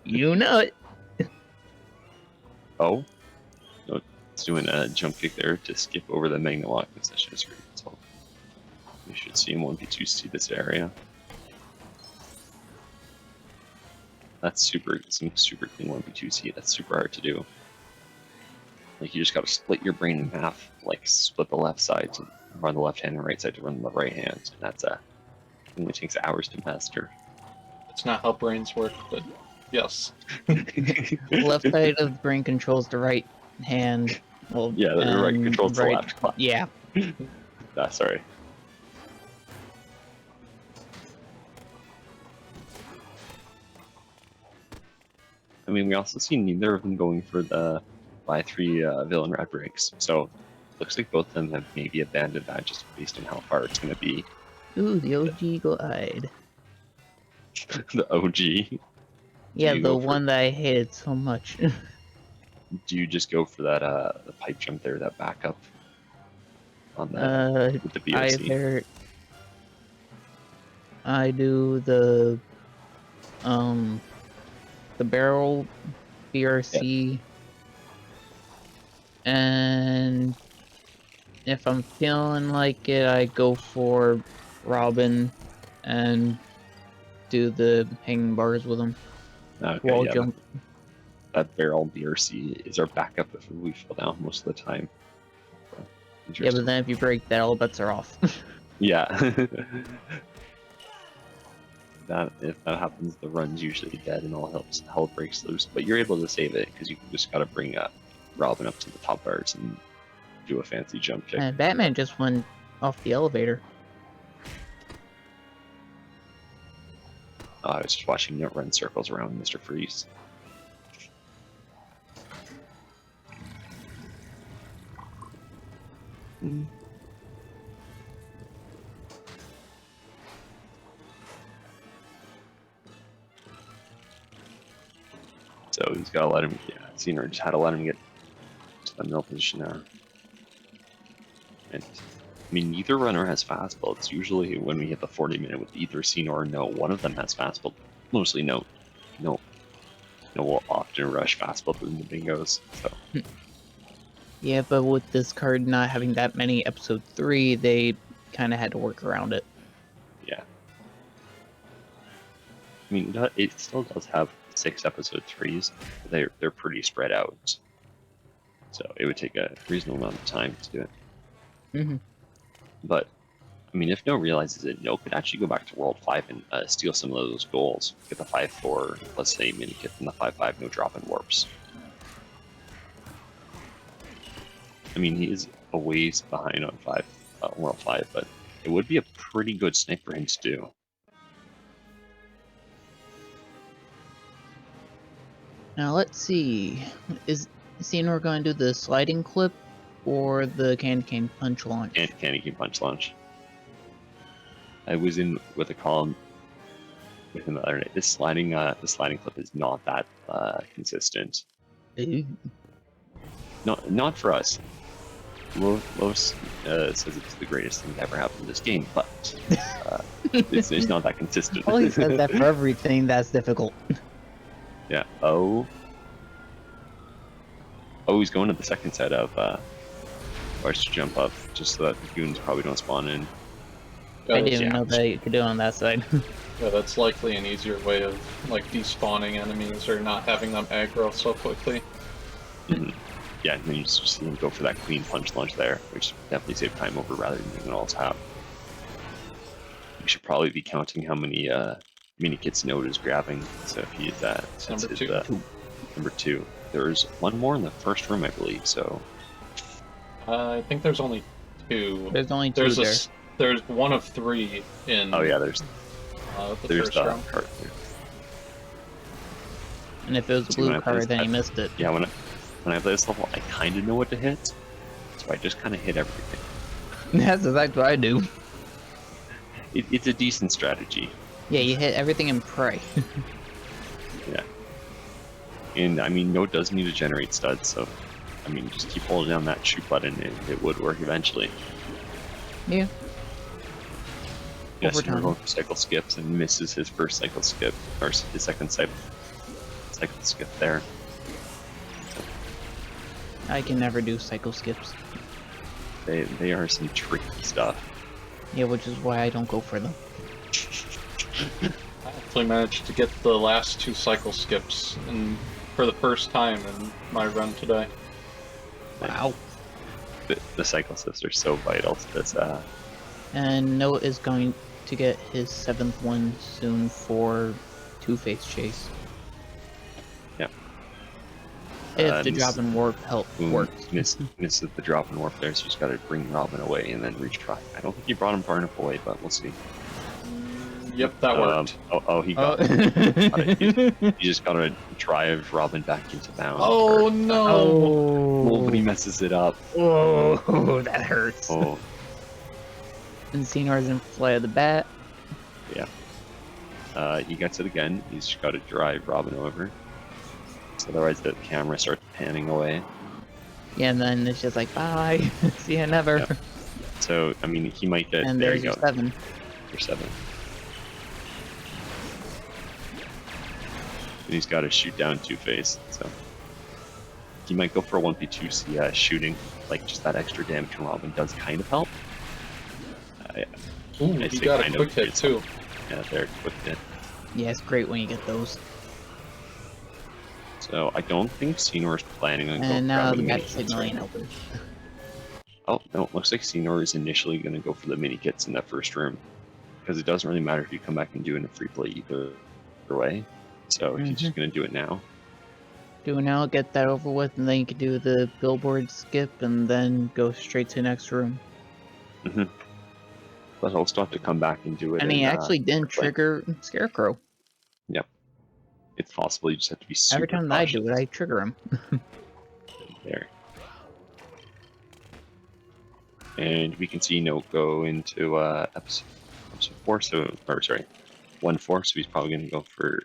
You know it. Oh? No, it's doing a jump kick there to skip over the Magna Lock concession screen. So we should see him 1v2 this area. That's some super clean 1v2C. That's super hard to do. Like, you just gotta split your brain in half, like split the left side to run the left hand and right side to run the right hand. And that's it only takes hours to master. It's not how brains work, but yes. Left side of the brain controls the right hand, Well, Yeah, the right controls the right, left clap. yeah. Sorry. I mean, we also see neither of them going for the buy 3 villain red breaks, so looks like both of them have maybe abandoned that just based on how far it's going to be. Ooh, the OG glide. The OG. Yeah, you the go for- one that I hated so much. Do you just go for that the pipe jump there, that backup on the with the BRC? Either I do the barrel BRC, and if I'm feeling like it, I go for Robin and do the hanging bars with him. Okay, Wall yeah, jump. that barrel BRC is our backup if we fall down most of the time. So, Yeah, but then if you break that, all bets are off. yeah. If that happens, the run's usually dead and all hell breaks loose. But you're able to save it because you just gotta bring Robin up to the top bars and do a fancy jump kick. And Batman just went off the elevator. I was just watching it run circles around Mr. Freeze. So he's got to let him, Scynor just had to let him get to the middle position there. And, I mean, neither runner has fast builds. Usually when we hit the 40-minute with either Scynor or Note, one of them has fast build. Mostly Note. Note will often rush fast build in the bingos. So. Yeah, but with this card not having that many episode 3, they kind of had to work around it. Yeah. I mean, it still does have 6 episode 3s. But they're pretty spread out. So it would take a reasonable amount of time to do it. Mm-hmm. But, I mean, if No realizes it, No could actually go back to World 5 and steal some of those goals. Get the 5-4, let's say mini kit, and the 5-5 no drop and warps. I mean, he is a ways behind on World 5, but it would be a pretty good snipe for him to do. Now let's see. Is Scynor going to do the sliding clip or the candy cane punch launch? And candy cane punch launch. I was in with a column with him the other day. The sliding clip is not that consistent. Ooh. Not for us. Los says it's the greatest thing to ever happen in this game, but it's not that consistent. Well, he says that for everything that's difficult. Yeah. Oh, he's going to the second set of bars to jump up, just so that the goons probably don't spawn in. I didn't even know that you could do it on that side. Yeah, that's likely an easier way of like despawning enemies or not having them aggro so quickly. Mm-hmm. Yeah, and then you just see him go for that clean punch launch there, which definitely save time over rather than using an alt tap. We should probably be counting how many mini kits Note is grabbing. So if he is that's number his, 2. Number 2. There's one more in the first room, I believe. So I think there's only 2. There's only 2 there. There's one of 3 in. Oh yeah, there's the first the round. card. And if it was a blue card, then he missed it. Yeah, when I play this level, I kind of know what to hit, so I just kind of hit everything. That's exactly what I do. It's a decent strategy. Yeah, you hit everything and pray. Yeah. And I mean, Note does need to generate studs, so I mean, just keep holding down that shoot button and it would work eventually. Yeah. Yes, we're going for cycle skips and misses his first cycle skip, or his second cycle skip there. I can never do cycle skips. They are some tricky stuff. Yeah, which is why I don't go for them. I actually managed to get the last 2 cycle skips for the first time in my run today. Wow. The cycle skips are so vital to this. And Note is going to get his 7th one soon for Two-Face Chase. Yep. If the drop and warp help works. Misses the drop and warp there, so he's got to bring Robin away and then retry. I don't think he brought him far enough away, but we'll see. Yep, that worked. He got it. You just got to drive Robin back into bounds. Oh, no! Oh, Nobody messes it up. oh, that hurts. Oh, And Scynor's in play of the bat. yeah. He gets it again. He's got to drive Robin over. So otherwise the camera starts panning away. Yeah, and then it's just like, bye. See you never. Yep. So, I mean, he might get... And there there's you your go. 7. For 7. And he's got to shoot down Two-Face, so... He might go for a 1v2 shooting, like just that extra damage from Robin does kind of help. Ooh, he got a quick hit too. Yeah, there, quick hit. Yeah, it's great when you get those. So I don't think Scynor is planning on going And now for the the bat mini signal kits ain't right open. Oh, no, it looks like Scynor is initially going to go for the mini kits in that first room. Because it doesn't really matter if you come back and do it in a free play either way. So he's just going to do it now. Do it now, get that over with, and then you can do the billboard skip and then go straight to the next room. But he'll still have to come back and do it. And he in, actually didn't free play. trigger Scarecrow. Yep. It's possible, you just have to be super Every time that I do it, I trigger him. There. And we can see Note go into episode 4, so, or sorry, 1-4, so he's probably going to go for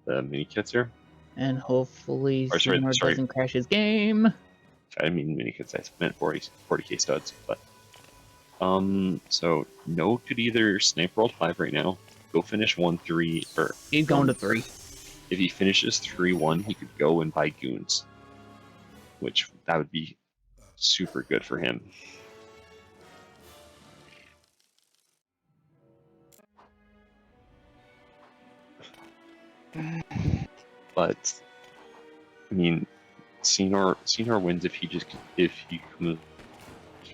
the mini kits here. And hopefully Or, sorry, Scynor sorry. doesn't crash his game. I didn't mean mini kits, I meant 40k studs, but so Note could either snipe World 5 right now, go finish 1-3, or He's going to 3. if he finishes 3-1, he could go and buy goons, which that would be super good for him. But I mean, Scynor wins if he comes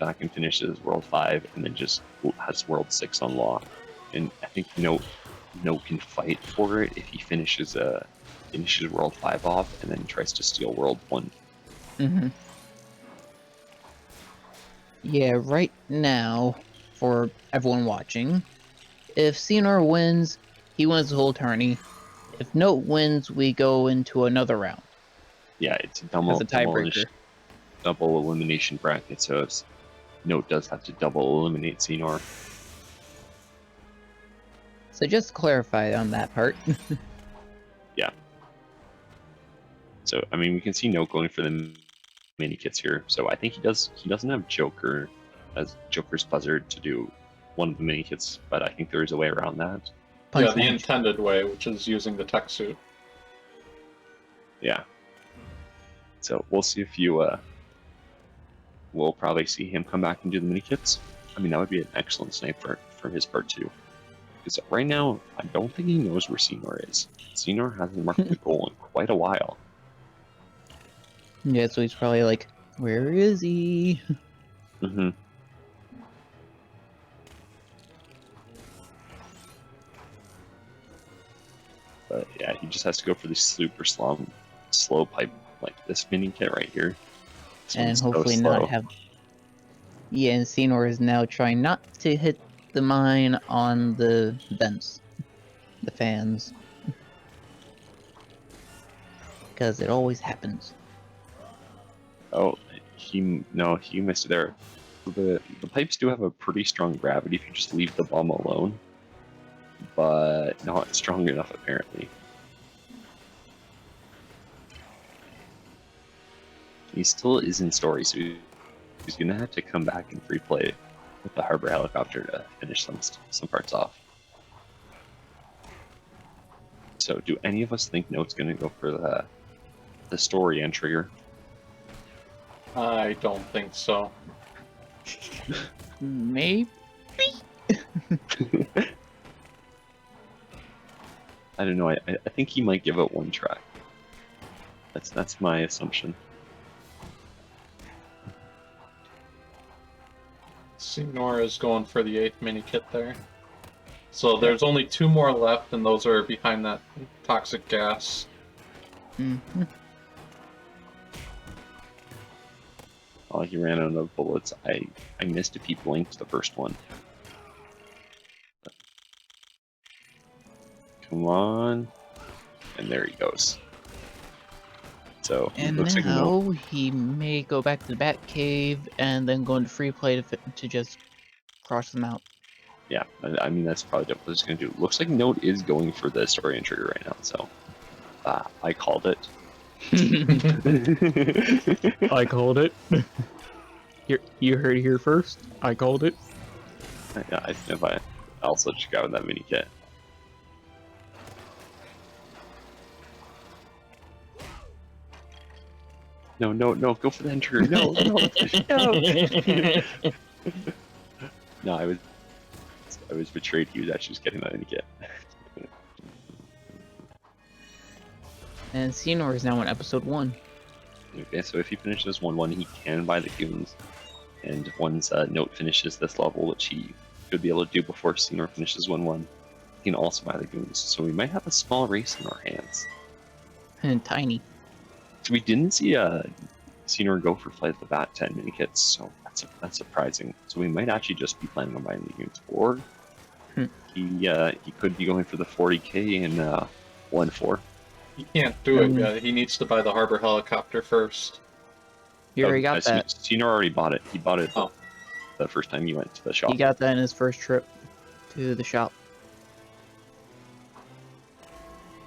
back and finishes World 5 and then just has World 6 on lock. And I think Note can fight for it if he finishes World 5 off and then tries to steal World 1. Yeah, right now, for everyone watching, if Scynor wins, he wins the whole tourney. If Note wins, we go into another round. Yeah, it's a As a tiebreaker. double elimination bracket, so Note does have to double eliminate Scynor. So just to clarify on that part. Yeah. So I mean, we can see Note going for the mini kits here. So I think he doesn't have Joker as Joker's buzzard to do one of the mini kits, but I think there is a way around that. Yeah, the intended way, which is using the tech suit. Yeah. So we'll see if we'll probably see him come back and do the mini kits. I mean, that would be an excellent snipe for his part too. Because right now, I don't think he knows where Scynor is. Scynor hasn't marked the goal in quite a while. Yeah, so he's probably like, where is he? But yeah, he just has to go for the super slow pipe like this mini kit right here. And hopefully not have... Yeah, and Scynor is now trying not to hit the mine on the vents. The fans. Because it always happens. Oh, he missed it there. The pipes do have a pretty strong gravity if you just leave the bomb alone, but not strong enough apparently. He still is in story, so he's gonna have to come back and free play with the harbor helicopter to finish some parts off. So, do any of us think Note's gonna go for the story and trigger? I don't think so. Maybe? I don't know. I think he might give it one try. That's my assumption. Scynor is going for the 8th mini kit there. So there's only 2 more left, and those are behind that toxic gas. Oh, he ran out of bullets. I missed if he blinked the first one. Come on. And there he goes. So, And looks like now he may go back to the Batcave and then go into free play to just cross them out. yeah, I mean, that's probably what he's going to do. Looks like Note is going for the story and trigger right now, so I called it. I called it. You heard it here first. I called it. Yeah, I think if I also check out that mini kit. No, go for the enter. No. No, I was betrayed. He was actually just getting that mini kit. And Scynor is now in episode 1. Okay, so if he finishes 1-1, he can buy the goons. And once Note finishes this level, which he should be able to do before Scynor finishes 1-1, he can also buy the goons. So we might have a small race in our hands. And tiny. So we didn't see Scynor go for Flight of the Bat 10 mini kits, so that's surprising. So we might actually just be planning on buying the goons. Or he could be going for the 40k in 1-4. He can't do it yet. He needs to buy the harbor helicopter first. You already got that. Scynor already bought it. He bought it the first time he went to the shop. He got that in his first trip to the shop.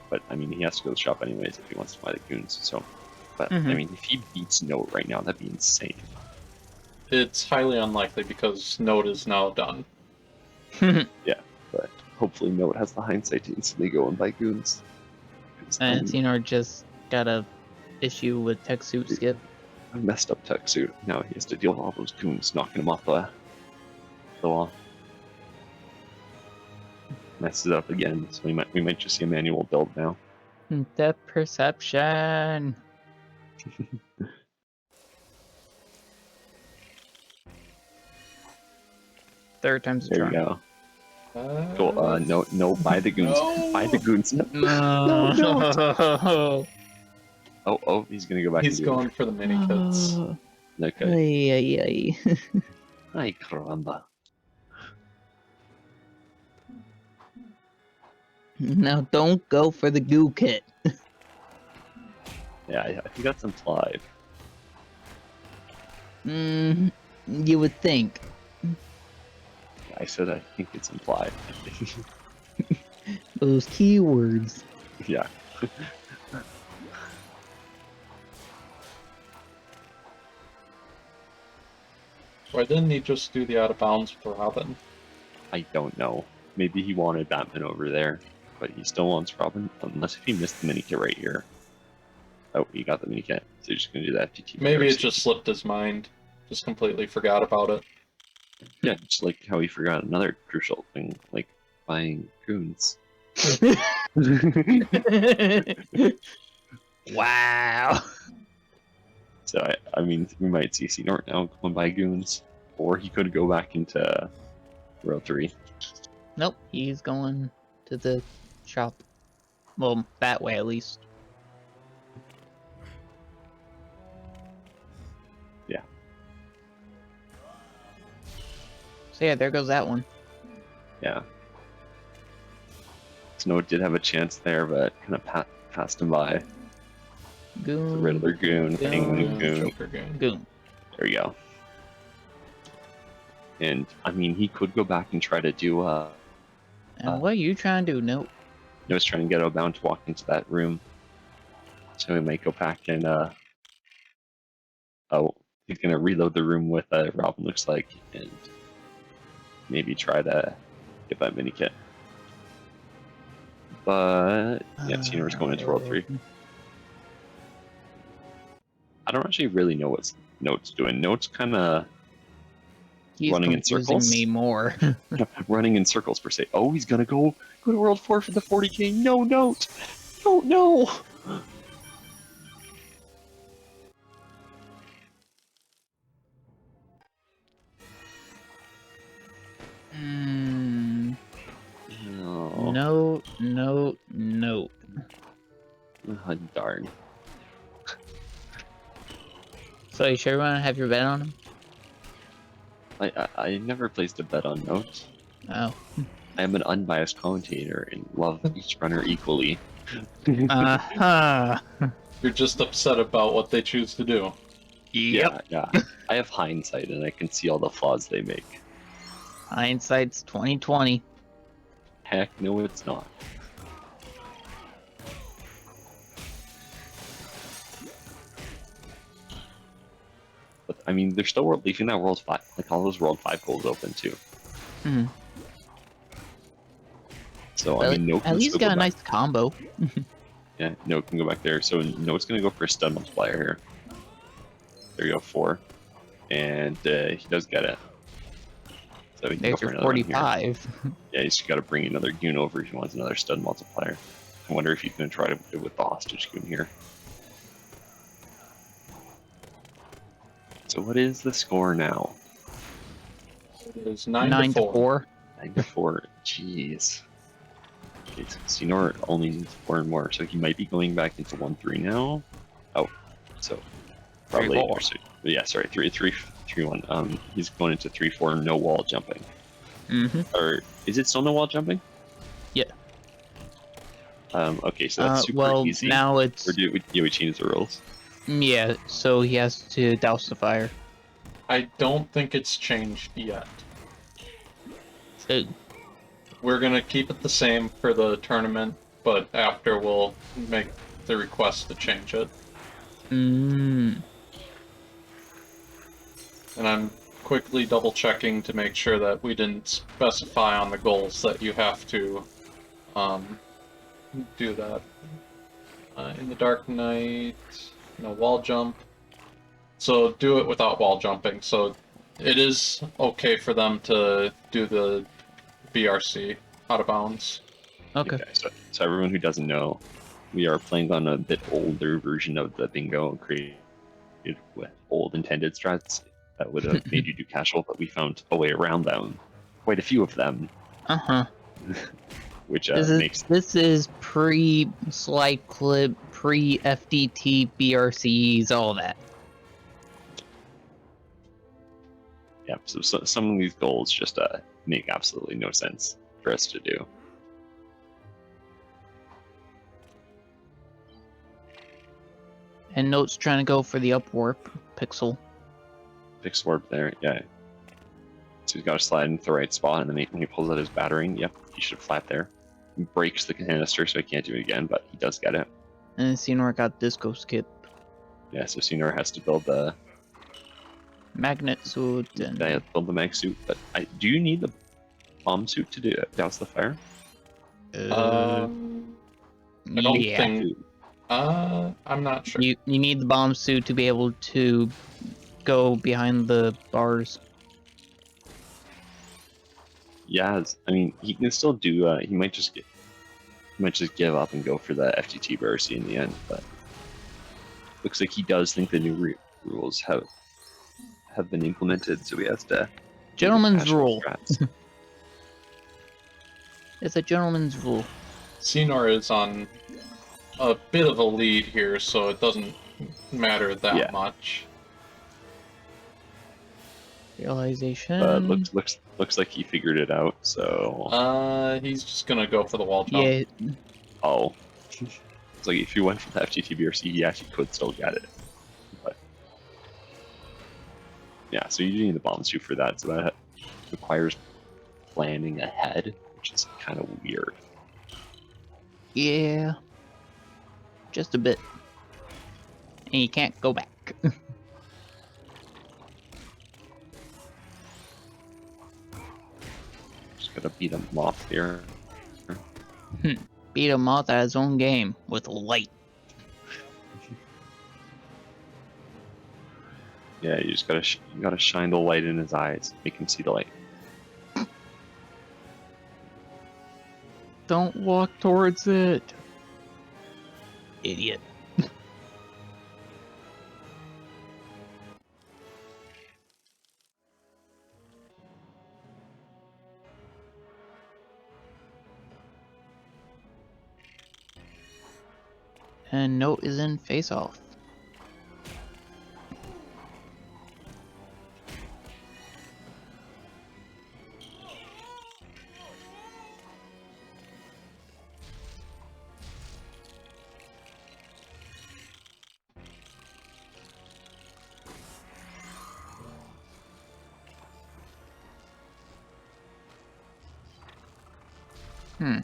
But I mean, he has to go to the shop anyways if he wants to buy the goons. So, but I mean, if he beats Note right now, that'd be insane. It's highly unlikely because Note is now done. Yeah, but hopefully Note has the hindsight to instantly go and buy goons. And Scynor just got a issue with tech suit skip. A messed up tech suit. Now he has to deal with all those goons knocking him off the wall. Messes it up again, so we might just see a manual build now. Depth perception. Third time's a There charm. you go. Cool. No, buy the goons. No. Buy the goons. No. No. Oh, he's gonna go back. He's and do going for the mini kits. it. Okay. Ay. Ay, caramba. Now don't go for the goo kit. Yeah, I think that's implied. You would think. I said I think it's implied. Those keywords. Yeah. Why didn't he just do the out of bounds with Robin? I don't know. Maybe he wanted Batman over there, but he still wants Robin, unless if he missed the minikit right here. Oh, he got the minikit, so he's just gonna do the FTT. Maybe it first. just slipped his mind. Just completely forgot about it. Yeah, just like how he forgot another crucial thing, like buying goons. Wow. So I mean, we might see Scynor now go and buy goons, or he could go back into World 3. Nope, he's going to the shop. Well, that way at least. Yeah. So yeah, there goes that one. Yeah. Snow did have a chance there, but kind of passed him by. Goon. The Riddler goon, Penguin goon. Joker goon. Goon. There you go. And I mean, he could go back and try to do. And what are you trying to do? Nope. I was trying to get O'Bound to walk into that room, so we might go back and. Oh, he's gonna reload the room with Robin. Looks like, and maybe try to get that mini kit. But yeah, Scynor's going into World 3. I don't actually really know what Note's doing. Note's kind of running in circles. Me more. Running in circles per se. Oh, he's gonna go to World 4 for the 40k. No, Note. No. No. No. Oh, darn. So you sure you want to have your bet on him? I never placed a bet on Note. Oh. I am an unbiased commentator and love each runner equally. Uh-huh. You're just upset about what they choose to do. Yep. Yeah. I have hindsight and I can see all the flaws they make. Hindsight's 2020. Heck, no, it's not. But I mean, they're still leaving that World 5, like all those World 5 goals open too. Hmm. So Well, I mean, Note at can least still got go a back. nice combo. Yeah, Note can go back there. So Note's gonna go for a stun multiplier here. There you go, 4, and he does get it. So he can go There's for your another one here. 45. Yeah, he's got to bring another goon over if he wants another stun multiplier. I wonder if he's gonna try to do it with the hostage goon here. So what is the score now? It is 9 9 to to 4. 4. 9-4. Jeez. Okay, so Scynor only needs 4 more, so he might be going back into 1-3 now. Oh, so probably. 3-4. Or so, yeah, sorry, 3-1. He's going into 3-4. No wall jumping. Mm-hmm. Or is it still no wall jumping? Yeah. Okay, so that's super well, easy. now it's... Or do we change the rules? Yeah, so he has to douse the fire. I don't think it's changed yet. So, We're gonna keep it the same for the tournament, but after we'll make the request to change it. mm, And I'm quickly double checking to make sure that we didn't specify on the goals that you have to do that. In the Dark Knight, no wall jump. So do it without wall jumping. So it is okay for them to do the BRC out of bounds. okay. So everyone who doesn't know, we are playing on a bit older version of the bingo created with old intended strats that would have made you do casual, but we found a way around them. Quite a few of them. Uh-huh. Which makes... This is pre-slide clip, pre-FDT, BRCs, all that. Yeah, so some of these goals just make absolutely no sense for us to do. And Note's trying to go for the upwarp pixel. Fixed warp there, yeah. So he's got to slide into the right spot, and then when he pulls out his battering, yep, he should flat there. He breaks the canister, so he can't do it again, but he does get it. And Scynor got disco skip. Yeah, so Scynor has to build the Magnet suit and... mag suit, but do you need the bomb suit to douse the fire? I don't yeah. think. I'm not sure. You need the bomb suit to be able to go behind the bars. Yeah, I mean, he can still do. He might just give up and go for the FTT BRC in the end, but looks like he does think the new rules have been implemented, so he has to. Gentleman's rule. It's a gentleman's rule. Scynor is on a bit of a lead here, so it doesn't matter that much. Realization. Looks like he figured it out. So. He's just gonna go for the wall jump. Yeah. Oh. It's like if you went for the FTT BRC, he actually could still get it. But yeah, so you do need the bomb suit for that. So that requires planning ahead, which is kind of weird. Yeah. Just a bit. And you can't go back. Just gotta beat him off here. Beat him off at his own game with light. Yeah, you just gotta shine the light in his eyes, make him see the light. Don't walk towards it. Idiot. And Note is in face-off. Hmm.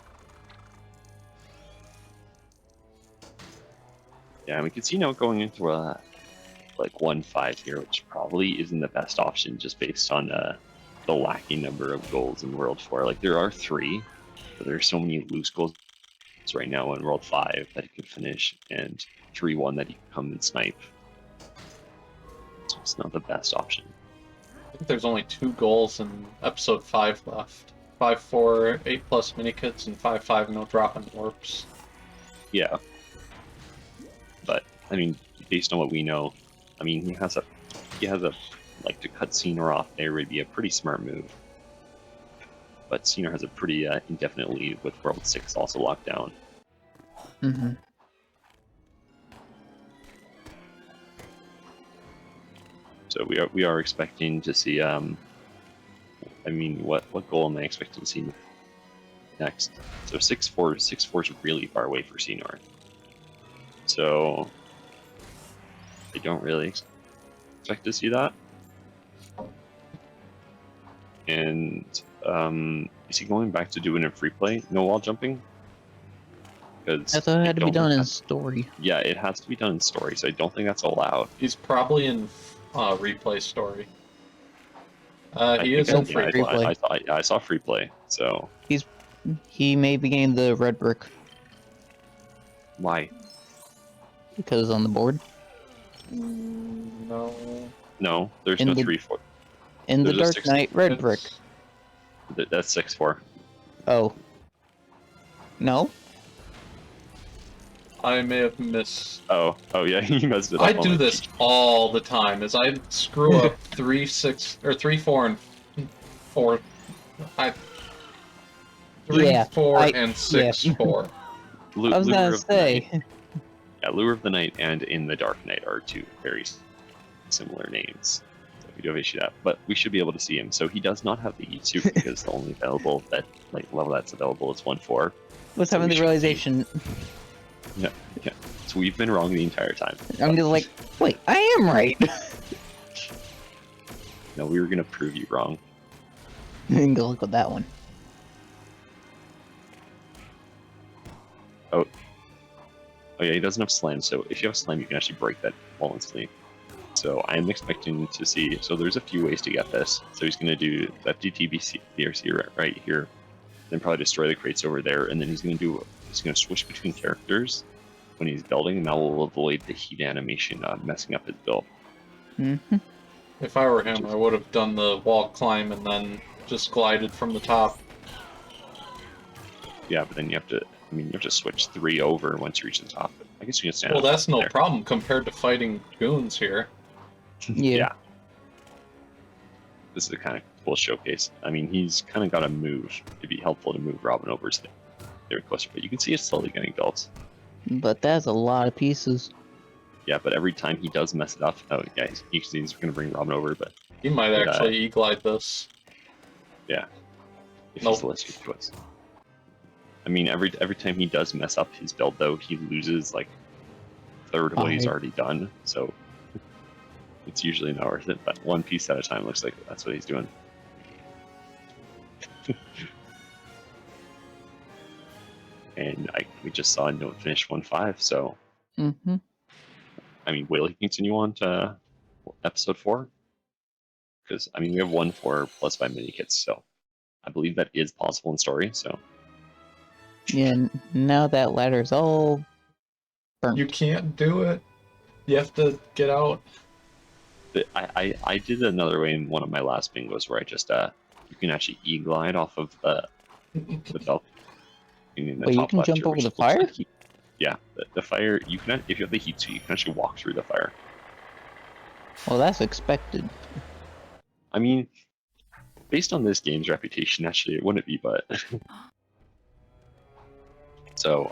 Yeah, we could see Note going into like 1-5 here, which probably isn't the best option just based on the lacking number of goals in World 4. Like there are 3, but there's so many loose goals right now in World 5 that he could finish, and 3-1 that he could come and snipe. So it's not the best option. I think there's only 2 goals in episode 5 left. 5-4, 8+ minikits, and 5-5 no drop in warps. Yeah. But I mean, based on what we know, I mean he has a like to cut Scynor off there would be a pretty smart move. But Scynor has a pretty indefinite lead with World 6 also locked down. Mm-hmm. So we are expecting to see. I mean, what goal am I expecting to see next? So 6-4 is really far away for Scynor. So I don't really expect to see that. And is he going back to doing a free play, no wall jumping? Because I thought it had to be done in story. Yeah, it has to be done in story, so I don't think that's allowed. He's probably in replay story. I He is in think free play. I saw free play, so He may be getting the red brick why? because on the board. No. No, there's In no the- 3-4. In the There's a Dark Knight, red It's- brick. That's 6-4. Oh. No? I may have missed. Oh yeah, you messed it up. I on do my this sheet. all the time. Is I screw up 3-6 or 3-4 and 4. 3-4 Yeah, and 6-4. I was Lure gonna of the say. Night. Yeah, Lure of the Night and In the Dark Knight are 2 very similar names. So we do have issue that, but we should be able to see him. So he does not have the heat suit because the only available level that's available is 1-4. What's So having we the should realization? Yeah. So we've been wrong the entire time. I'm just like, wait, I am right. No, we were gonna prove you wrong. And go look at that one. Oh yeah, he doesn't have slam, so if you have slam, you can actually break that wall instantly. So I'm expecting to see. So there's a few ways to get this. So he's gonna do FDT BRC right here, then probably destroy the crates over there, and then he's gonna switch between characters when he's building, and that will avoid the heat animation messing up his build. Mm-hmm. If I were him, I would have done the wall climb and then just glided from the top. Yeah, but then you have to switch 3 over once you reach the top. I guess you can stand. Well, on that's top no there. problem compared to fighting goons here. Yeah. This is a kind of cool showcase. I mean, he's kind of got to move. It'd be helpful to move Robin over so they're closer, but you can see it's slowly getting built. But that's a lot of pieces. Yeah, but every time he does mess it up, oh yeah, you can see he's going to bring Robin over, but He might But, actually e-glide this. if Nope. he's listening to us. I mean, every time he does mess up his build, though, he loses like a third of what he's Five. already done. So it's usually not worth it. But one piece at a time looks like that's what he's doing. And we just saw Note finish 1-5. So Mm-hmm. I mean, will he continue on to episode 4? Because I mean, we have 1-4 plus 5 mini kits, so I believe that is possible in story. So. Yeah, now that ladder's all burnt. You can't do it. You have to get out. I did another way in one of my last bingos where I just you can actually e-glide off of the belt. Wait, you can jump over the fire? Yeah, the fire. You can, if you have the heat suit, you can actually walk through the fire. Well, that's expected. I mean, based on this game's reputation, actually, it wouldn't be, but so.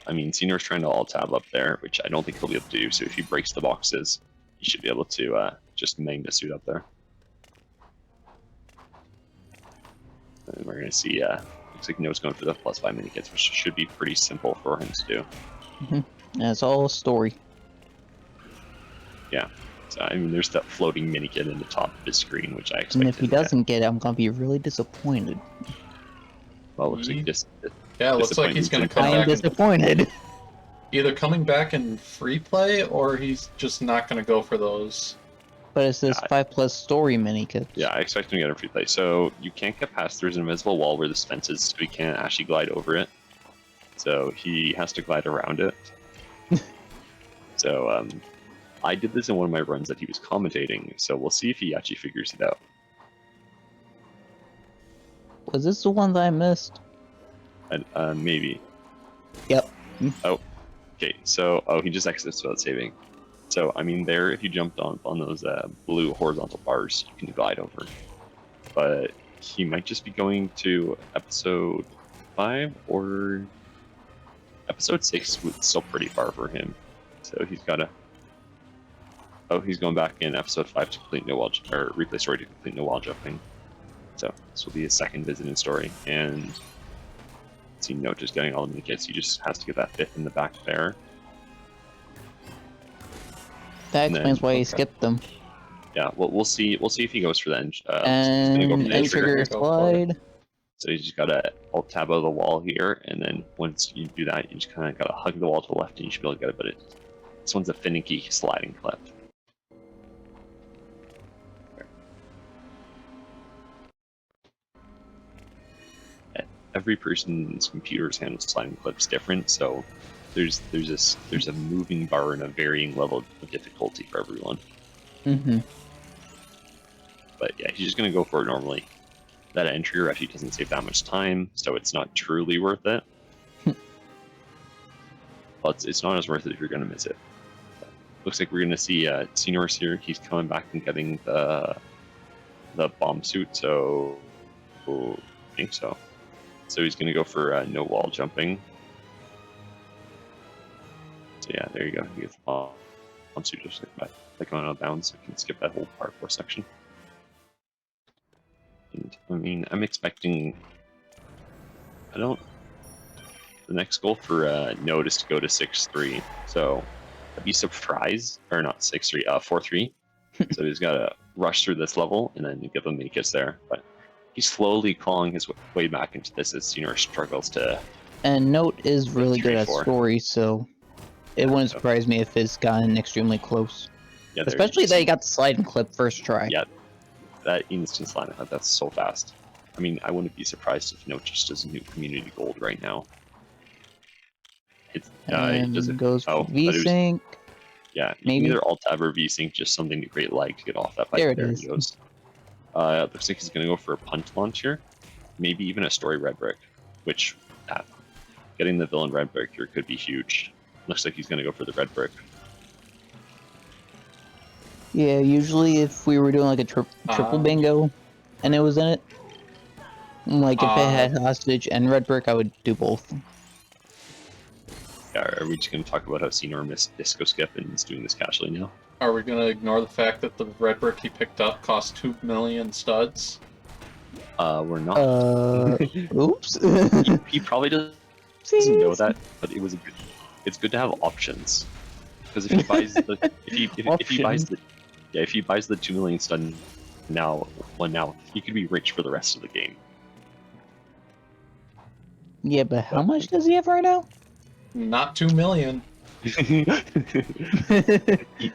I mean, Scenor's trying to alt-tab up there, which I don't think he'll be able to do. So if he breaks the boxes, he should be able to just magna suit up there. And we're going to see, looks like Note's going for the +5 minikits, which should be pretty simple for him to do. That's all story. Yeah. So, I mean, there's that floating minikit in the top of his screen, which I expected. And if he doesn't get it, I'm gonna be really disappointed. Well, looks like Yeah, it looks like he's going to come I am back and disappointed. either coming back in free play or he's just not going to go for those. But it's this 5+ story mini kit. Yeah, I expect him to get a free play. So you can't get past. There's an invisible wall where this fence is, so he can't actually glide over it. So he has to glide around it. So I did this in one of my runs that he was commentating. So we'll see if he actually figures it out. Was this the one that I missed? And maybe. Yep. Oh, okay. So he just exits without saving. So I mean, there, if you jumped on those blue horizontal bars, you can glide over. But he might just be going to episode 5 or episode 6. Was still pretty far for him. So he's got to. Oh, he's going back in episode 5 to complete no wall or replay story to complete no wall jumping. So this will be his second visit in story, and see, Note just getting all the mini kits. He just has to get that 5th in the back there. That explains why he skipped them. Yeah, well, we'll see. We'll see if he goes for the and end trigger slide. So you just gotta alt tab out of the wall here, and then once you do that, you just kind of gotta hug the wall to the left, and you should be able to get it. But this one's a finicky sliding clip. Every person's computer's handles sliding clips different, so there's a moving bar and a varying level of difficulty for everyone. Mm-hmm. But yeah, he's just gonna go for it normally. That entry actually doesn't save that much time, so it's not truly worth it. Well, it's not as worth it if you're gonna miss it. Looks like we're gonna see Scynor here. He's coming back and getting the bomb suit, so I think so. So he's gonna go for no wall jumping. So yeah, there you go. He gets the bomb suit just like going out of bounds, so he can skip that whole parkour section. And I mean, I'm expecting. The next goal for Note is to go to 6-3. So I'd be surprised, or not 6-3, 4-3. So he's got to rush through this level and then get the mini kits there. But he's slowly clawing his way back into this as Scynor struggles to. And Note is really good at story, so it wouldn't surprise me if it's gotten extremely close. Yeah, especially that he got the sliding clip first try. Yeah, that instant sliding clip, that's so fast. I mean, I wouldn't be surprised if Note just does new community gold right now. It doesn't goes for VSync. Yeah, maybe either Alt Tab or VSync, just something to create lag to get off that bike. There it is. He goes. Looks like he's going to go for a punch launch here. Maybe even a story red brick, which getting the villain red brick here could be huge. Looks like he's going to go for the red brick. Yeah, usually if we were doing like a triple bingo and it was in it, like if it had hostage and red brick, I would do both. Yeah, are we just going to talk about how Scynor missed Disco Skip and is doing this casually now? Are we going to ignore the fact that the red brick he picked up cost 2 million studs? We're not. Oops. he probably doesn't know that, but it's good to have options. Because if he buys if he buys the 2 million stud now, he could be rich for the rest of the game. Yeah, but how much does he have right now? Not 2 million.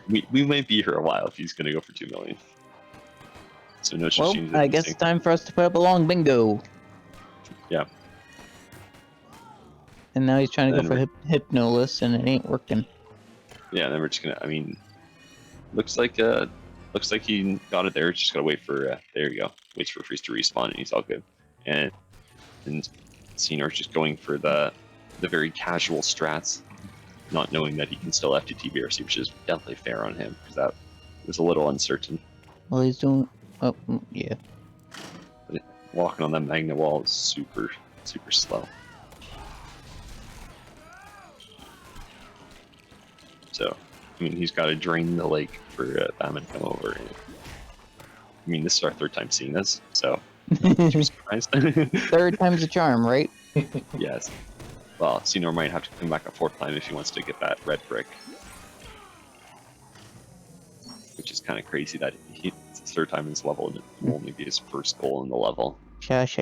we might be here a while if he's going to go for 2 million. So no. Well, I guess it's time for us to put up a long bingo. Yeah. And now he's trying to go for Hypnoless, and it ain't working. Yeah, then we're just gonna. I mean, looks like he got it there. Just gotta wait for. There you go. Waits for Freeze to respawn, and he's all good. And Scenor's just going for the very casual strats, not knowing that he can still FTT BRC, which is definitely fair on him because that was a little uncertain. Well, he's doing. Oh, yeah. But walking on that Magna wall is super slow. So, I mean, he's got to drain the lake for Batman to come over. And, I mean, this is our 3rd time seeing this, so I'm surprised. 3rd time's a charm, right? Yes. Well, Scynor might have to come back a 4th time if he wants to get that red brick. Which is kind of crazy that it's his 3rd time in this level and it will only be his 1st goal in the level. Shush.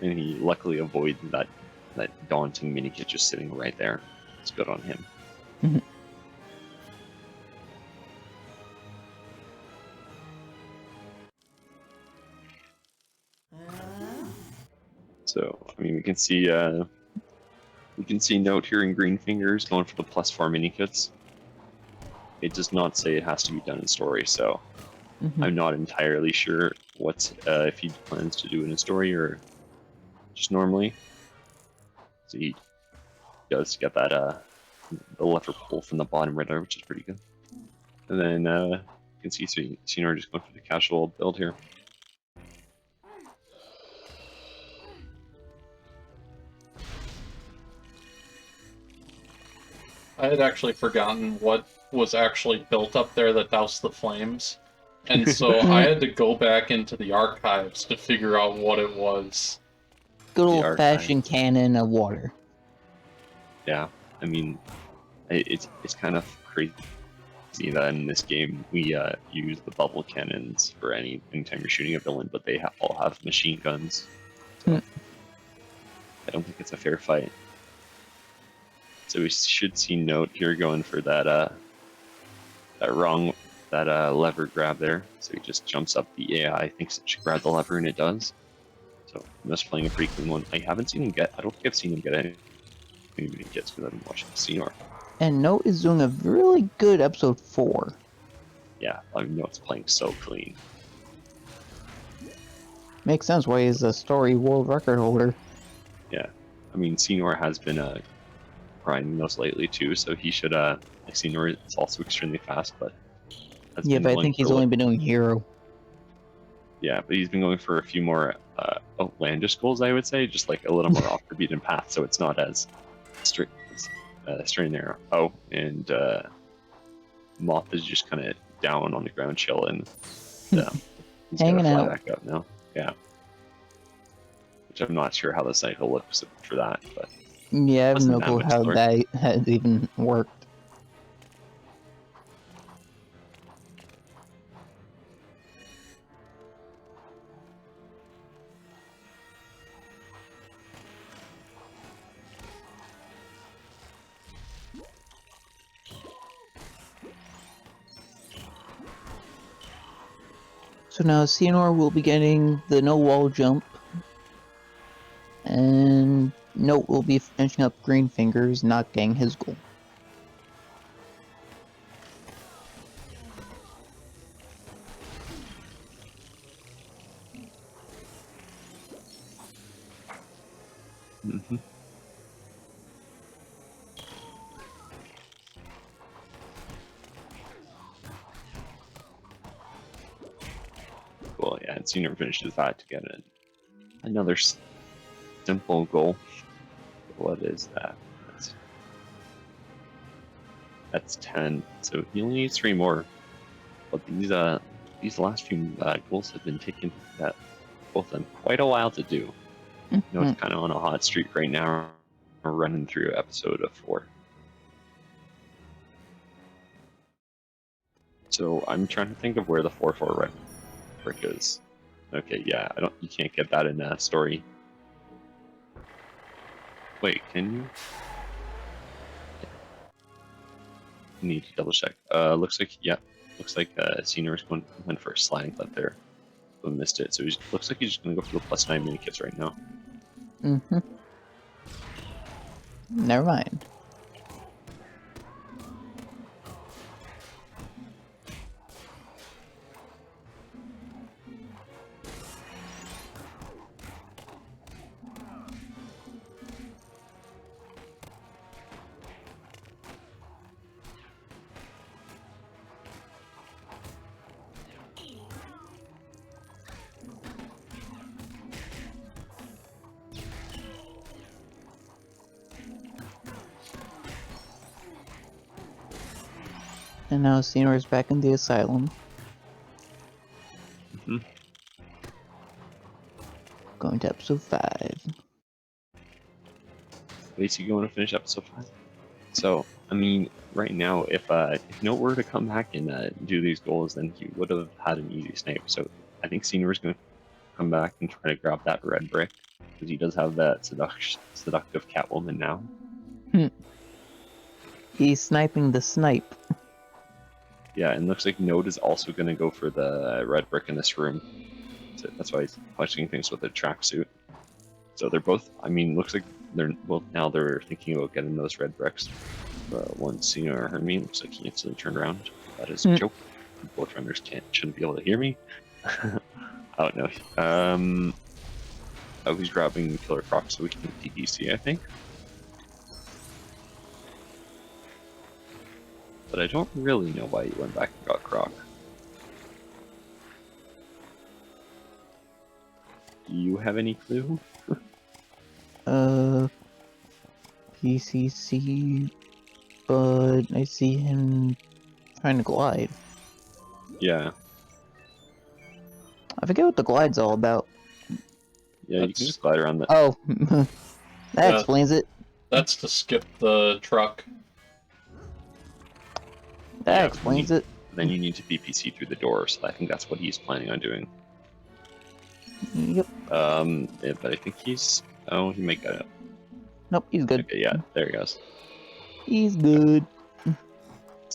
And he luckily avoided that daunting mini kit just sitting right there. It's good on him. So I mean, we can see Note here in green fingers going for the +4 mini kits. It does not say it has to be done in story, so I'm not entirely sure what if he plans to do it in story or just normally. So he does get that the lever pull from the bottom right there, which is pretty good. And then you can see Scynor just going for the casual build here. I had actually forgotten what was actually built up there that doused the flames. And so I had to go back into the archives to figure out what it was. Good The old-fashioned cannon of water. Yeah, I mean, it's kind of crazy that in this game we use the bubble cannons for anytime you're shooting a villain, but they all have machine guns. So I don't think it's a fair fight. So we should see Note here going for that lever grab there. So he just jumps up. The AI thinks it should grab the lever, and it does. So I'm just playing a pretty clean one. I haven't seen him get. I don't think I've seen him get any he gets because I've been watching Scynor. And Note is doing a really good episode 4. Yeah, I know it's playing so clean. Makes sense why he's a story world record holder. Yeah, I mean Scynor has been grinding those lately too, so he should Scynor is also extremely fast, but Yeah, but I think he's only been doing hero. Yeah, but he's been going for a few more outlandish goals, I would say, just like a little more off the beaten path, so it's not as straight there. Oh, and Moth is just kind of down on the ground chilling. Yeah, he's hanging gonna fly out. back up now. Yeah, which I'm not sure how the cycle looks for that, but Yeah, I have wasn't no that clue much how slower. that has even worked. So now Scynor will be getting the no wall jump, and Note will be finishing up Green Fingers, not getting his goal. Mm-hmm. Cool, yeah, and Scynor finishes that to get another simple goal. What is that? That's 10. So he only needs 3 more. But these last few goals have been taking both of them quite a while to do. You know, it's kind of on a hot streak right now. We're running through episode 4. So I'm trying to think of where the 4/4 brick is. Okay, yeah, you can't get that in a story. Wait, can you? Need to double check. Looks like Scynor went for a sliding clip there, but missed it. So looks like he's just gonna go for the +9 mini kits right now. Never mind. And now Scynor is back in the asylum. Going to episode 5. Basically, going to finish episode 5. So I mean, right now, if Note were to come back and do these goals, then he would have had an easy snipe. So I think Scynor is going to come back and try to grab that red brick because he does have that seductive Catwoman now. He's sniping the snipe. Yeah, and looks like Note is also going to go for the red brick in this room. So that's why he's punching things with a tracksuit. So they're both. I mean, looks like now they're thinking about getting those red bricks. One Scynor heard me. Looks like he instantly turned around. That is a joke. Both runners shouldn't be able to hear me. Oh no. Oh, he's grabbing Killer Croc so we can PPC, I think. But I don't really know why he went back and got Croc. Do you have any clue? PCC, but I see him trying to glide. Yeah. I forget what the glide's all about. Yeah, you can just glide around the. Oh, that Yeah. explains it. That's to skip the truck. That Yeah, explains it. Then you need to PPC through the door, so I think that's what he's planning on doing. Yep. Yeah, but I think he's. Oh, he might get it. Nope, he's good. Okay, yeah, there he goes. He's good. It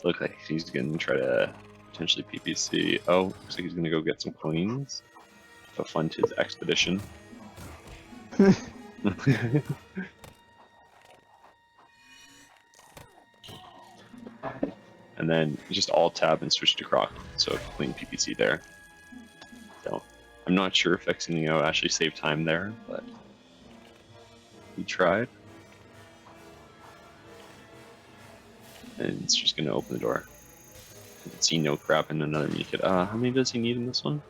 looks like he's gonna try to potentially PPC. Oh, looks like he's gonna go get some coins to fund his expedition. And then just alt tab and switch to Croc, so clean PPC there. So I'm not sure if Xenio actually saved time there, but he tried. And it's just gonna open the door. You can see no crap in another mini kit. How many does he need in this one?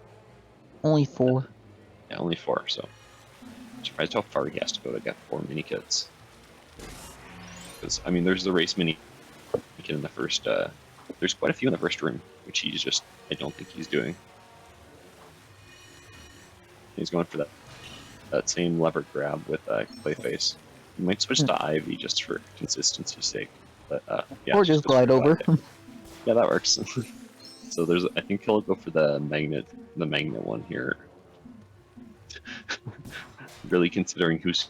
Only 4. Yeah, only 4, so I'm surprised how far he has to go to get 4 mini kits. Because I mean there's the race mini kit in the first there's quite a few in the first room, which he's just I don't think he's doing. He's going for that same lever grab with Clayface. He might switch to Ivy just for consistency's sake. But yeah, Or just glide over. Yeah, that works. So there's I think he'll go for the magnet one here. Really considering who's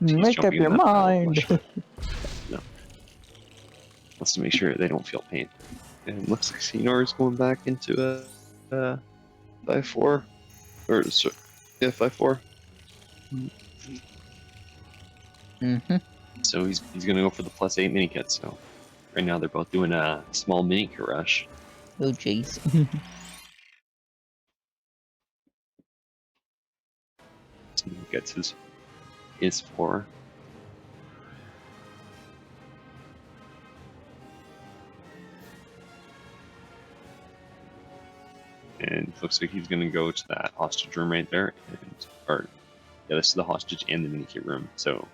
Make up jumping in your that pile of mind. bush. No. Wants to make sure they don't feel pain. And it looks like Scynor is going back into a 5-4. Or, sorry, yeah, 5-4. Mm-hmm. So he's going to go for the +8 mini kit. So right now they're both doing a small mini kit rush. Oh, jeez. So he gets his 4. And it looks like he's going to go to that hostage room right there. Yeah, this is the hostage and the mini kit room. So,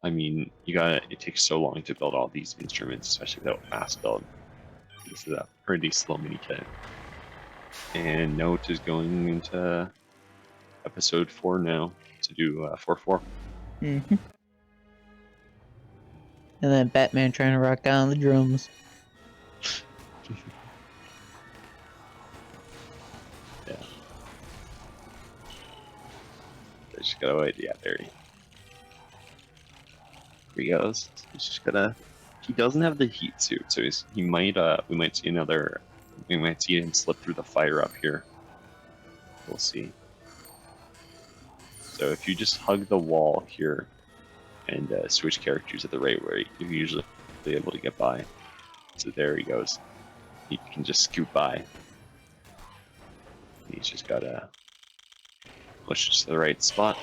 I mean, it takes so long to build all these instruments, especially without fast build. This is a pretty slow mini kit. And Note is going into episode 4 now to do 4-4. Mm-hmm. And then Batman trying to rock down the drums. Yeah. I just gotta wait. Yeah, there he goes. He's just gotta. He doesn't have the heat suit, so he might. We might see another. We might see him slip through the fire up here. We'll see. So if you just hug the wall here and switch characters at the right rate, you're usually able to get by. So there he goes. He can just scoot by. He's just gotta push to the right spot,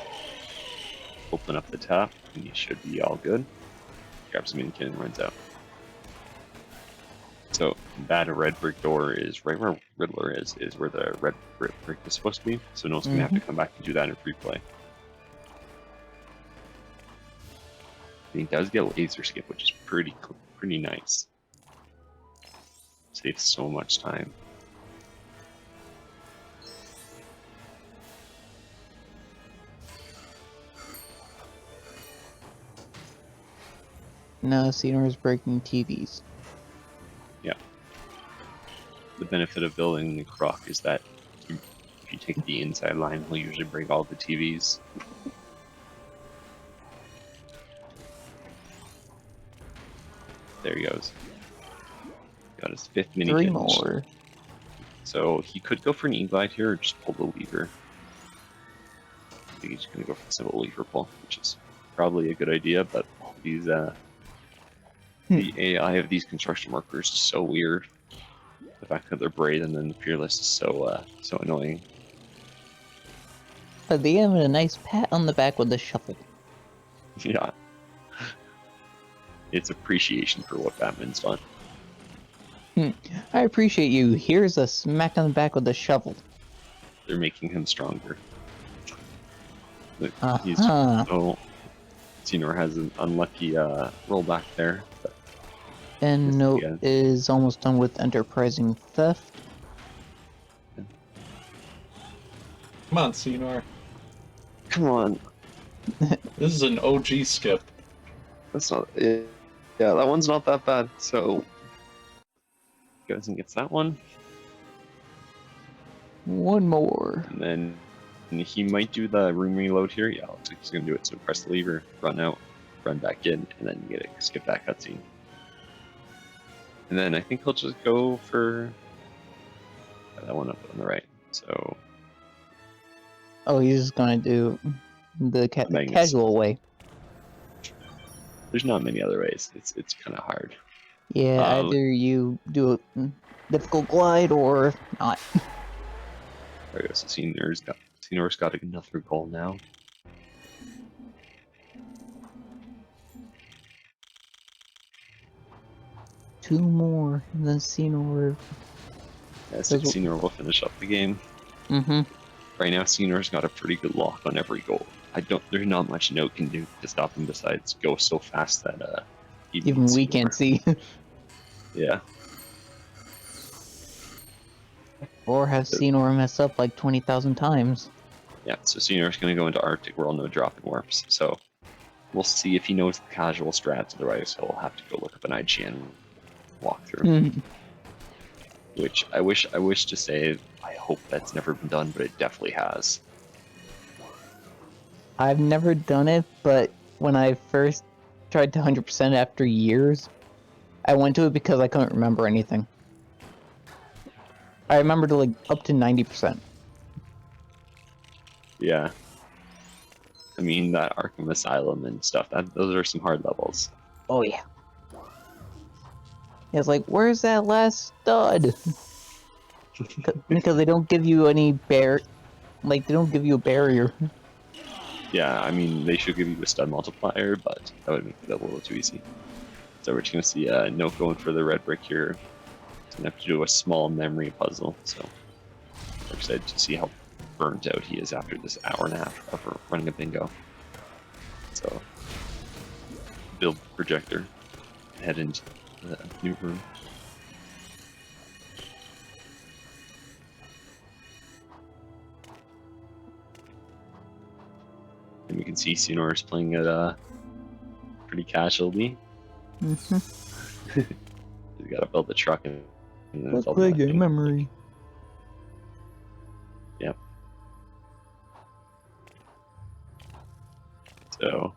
open up the top, and he should be all good. Grabs a mini kit and runs out. So that red brick door is right where Riddler is where the red brick is supposed to be. So Note's gonna have to come back and do that in free play. And he does get laser skip, which is pretty nice. Saves so much time. now Scynor is breaking TVs. The benefit of building the croc is that if you take the inside line, he'll usually break all the TVs. There he goes. Got his 5th mini 3 hinge. more. So he could go for an e-glide here or just pull the lever. I think he's going to go for the simple lever pull, which is probably a good idea, but these the AI of these construction workers is so weird. The fact that they're brave and then fearless is so annoying. But they give him a nice pat on the back with the shovel. Yeah. It's appreciation for what Batman's done. I appreciate you. Here's a smack on the back with the shovel. They're making him stronger. But he's Uh-huh. so Scynor has an unlucky rollback there. But And Yes, Note yeah. is almost done with enterprising theft. Come on, Scynor. come on, This is an OG skip. that's not it. Yeah, that one's not that bad. So goes and gets that one, One more. and then he might do the room reload here. Yeah, looks like he's gonna do it. So press the lever, run out, run back in, and then you get a skip that cutscene. And then I think he'll just go for that one up on the right. So Oh, he's just gonna do the Magnus. casual way. there's not many other ways. It's kind of hard. Yeah, either you do a difficult glide or not. There we go. So Scenor's got another goal now. Two more, and then Scynor. Yeah, so Scynor will finish up the game. Mm-hmm. Right now, Scenor's got a pretty good lock on every goal. There's not much Note can do to stop him besides go so fast that he Even beats we Scynor. can't see. Yeah. Or have Scynor mess up like 20,000 times. Yeah, so Scenor's going to go into Arctic World, no dropping warps. So we'll see if he knows the casual strats. Otherwise, he'll have to go look up an IGN walkthrough. Which I wish to say, I hope that's never been done, but it definitely has. I've never done it, but when I first tried to 100% after years, I went to it because I couldn't remember anything. I remembered like up to 90%. Yeah. I mean, that Arkham Asylum and stuff, those are some hard levels. Oh yeah. It's like, where's that last stud? Because they don't give you any they don't give you a barrier. Yeah, I mean, they should give you a stun multiplier, but that would make it a little too easy. So we're just going to see Note going for the red brick here. He's going to have to do a small memory puzzle, so we're excited to see how burnt out he is after this hour and a half of running a bingo. So, build projector, head into the new room. And we can see Scynor is playing it pretty casually. Mm-hmm. He's got to build the truck and then Let's build play that game thing. memory. Yep. So,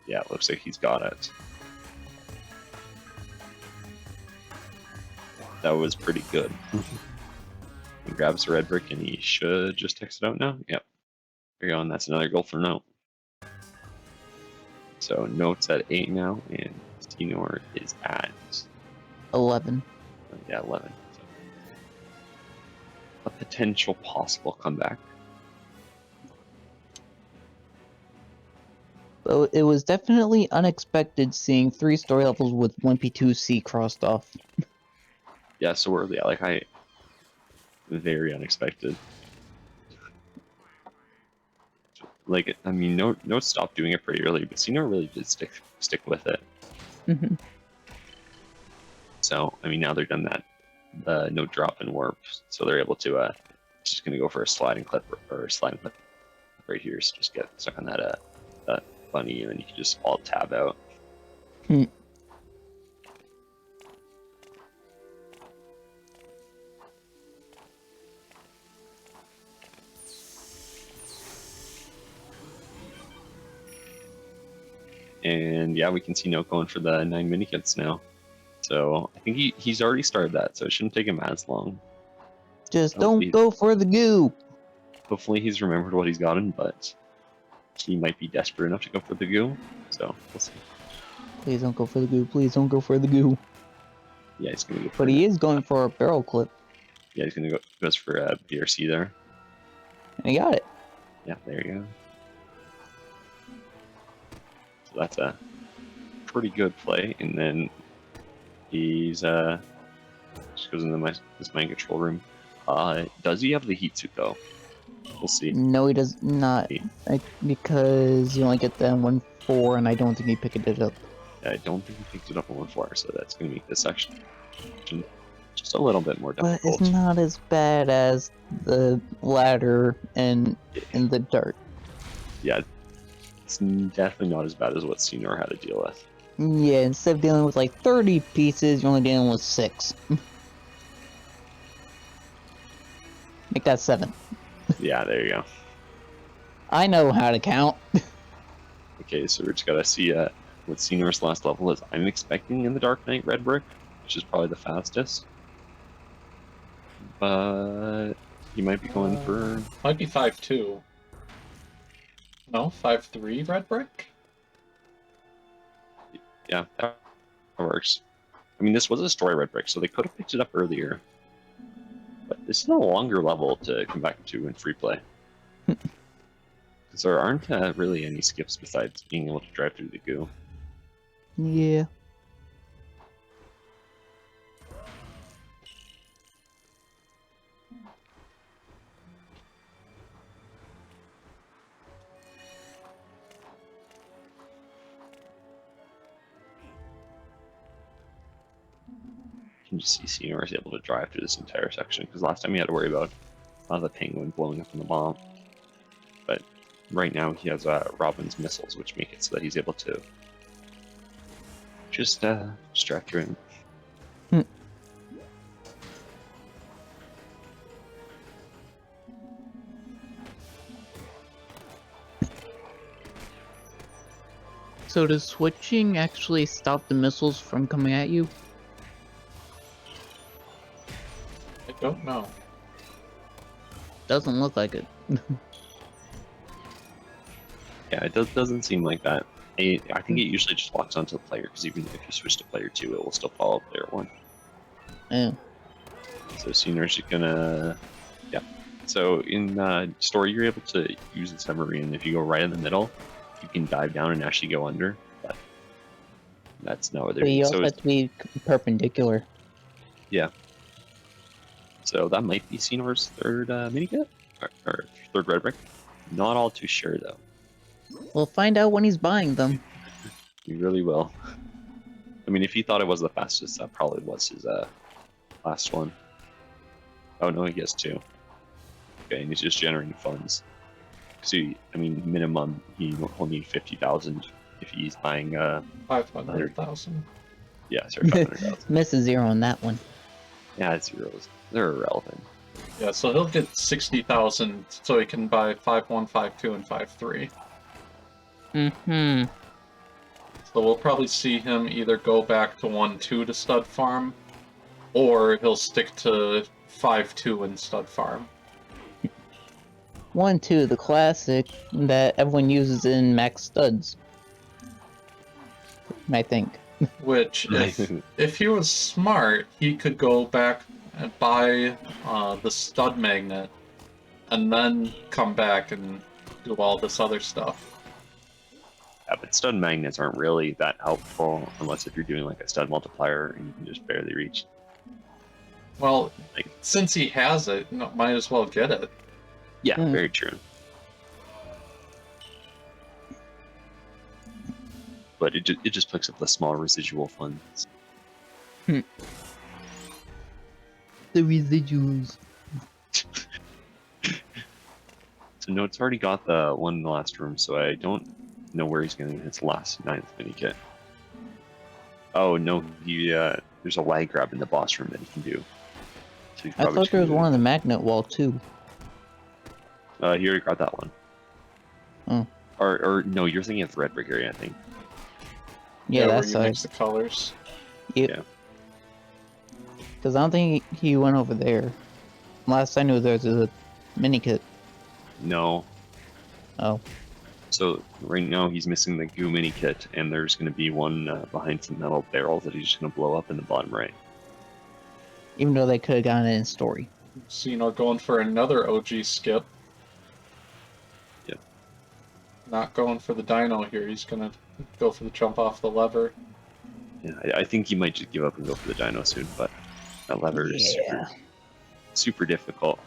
yeah, it looks like he's got it. That was pretty good. He grabs the red brick and he should just text it out now. Yep. There you go, and that's another goal for Note. So Note's at 8 now, and Scynor is at 11. 11. So a potential possible comeback. So it was definitely unexpected seeing 3 story levels with 1P2C crossed off. Yeah, so early. Very unexpected. Like, I mean, Note stopped doing it pretty early, but Scynor really did stick with it. Mm-hmm. So, I mean, now they're done that, the Note drop and warp, so they're able to, just gonna go for a sliding clip or a sliding clip right here, so just get stuck on that funny, and then you can just alt tab out. Hmm. And yeah, we can see Note going for the 9 mini kits now. So I think he's already started that, so it shouldn't take him as long. Just Hopefully- don't go for the goo. Hopefully he's remembered what he's gotten, but he might be desperate enough to go for the goo. So we'll see. Please don't go for the goo. Please don't go for the goo. Yeah, he's gonna go for But he is going for a barrel clip. Yeah, he's gonna go goes for BRC there. And he got it. Yeah, there you go. So that's a pretty good play, and then he's just goes into this mind control room. Does he have the heat suit though? We'll see. No, he does not. Because you only get the M14, and I don't think he picked it up. I don't think he picked it up on 1-4, so that's gonna make this section just a little bit more But difficult. it's not as bad as the ladder and in the dart. Yeah, it's definitely not as bad as what Scynor had to deal with. Yeah, instead of dealing with like 30 pieces, you're only dealing with 6. Make that 7. Yeah, there you go. I know how to count. Okay, so we're just gotta see what Scenor's last level is. I'm expecting in the Dark Knight Red Brick, which is probably the fastest. But he might be going for... Might be 5-2. No, 5-3 red brick? Yeah, that works. I mean, this was a story Red Brick, so they could have picked it up earlier. But this is a longer level to come back to in free play. Because there aren't really any skips besides being able to drive through the goo. Yeah. You can just see Scynor is able to drive through this entire section, because last time he had to worry about the penguin blowing up in the bomb. But right now he has Robin's missiles, which make it so that he's able to just drive through him. So does switching actually stop the missiles from coming at you? I don't know. Doesn't look like it. Yeah, it doesn't seem like that. I think it usually just locks onto the player, because even if you switch to player 2, it will still follow player 1. Yeah. So Scenor's gonna... Yeah. So in story, you're able to use the submarine. If you go right in the middle, you can dive down and actually go under. But that's not what they're But you doing. also So, have to be perpendicular. yeah. So that might be Scenor's third minikit? Or third red brick. Not all too sure, though. We'll find out when he's buying them. You really will. I mean, if he thought it was the fastest, that probably was his last one. Oh no, he has 2. Okay, and he's just generating funds. So, I mean, minimum, he will need 50,000 if he's buying 500,000. Yeah, sorry, 500,000. Miss a 0 on that one. Yeah, zeros. They're irrelevant. Yeah, so he'll get 60,000 so he can buy 5-1, 5-2, and 5-3. Mm-hmm. So we'll probably see him either go back to 1-2 to stud farm, or he'll stick to 5-2 and stud farm. 1-2, the classic that everyone uses in max studs. I think. Which, if he was smart, he could go back and buy the stud magnet, and then come back and do all this other stuff. Yeah, but stud magnets aren't really that helpful unless if you're doing like a stud multiplier and you can just barely reach. Well, Like, since he has it, might as well get it. yeah, Mm. very true. But it just picks up the small residual funds. The residuals. So Note's already got the one in the last room, so I don't know where he's going to his last 9th mini kit. Oh no, there's a lag grab in the boss room that he can do. So he's I probably thought just there was gonna- one on the magnet wall too. He already got that one. Oh. Or no, you're thinking of Red Brick area, I think. Yeah, where that's you mix the colors. Yep. Yeah. Because I don't think he went over there. Last I knew, there's a mini kit. No. Oh. So right now he's missing the goo mini kit, and there's going to be one behind some metal barrels that he's just going to blow up in the bottom right. Even though they could have gotten it in story. Scynor going for another OG skip. Yep. Not going for the dino here. He's gonna go for the jump off the lever. Yeah, I think he might just give up and go for the dino soon, but that lever is super difficult.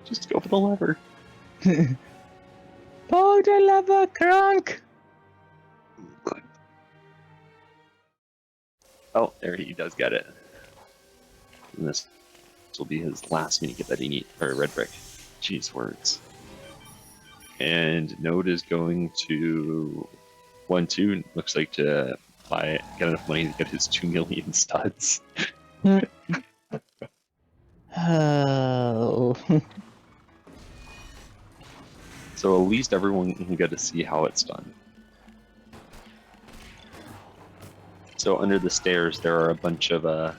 Just go for the lever. Pull the lever, Crunk! Oh, there he does get it. And this will be his last mini kit that he needs, or red brick. Jeez words. And Node is going to 1-2. Looks like to get enough money to get his 2 million studs. Oh. So at least everyone can get to see how it's done. So under the stairs, there are a bunch of there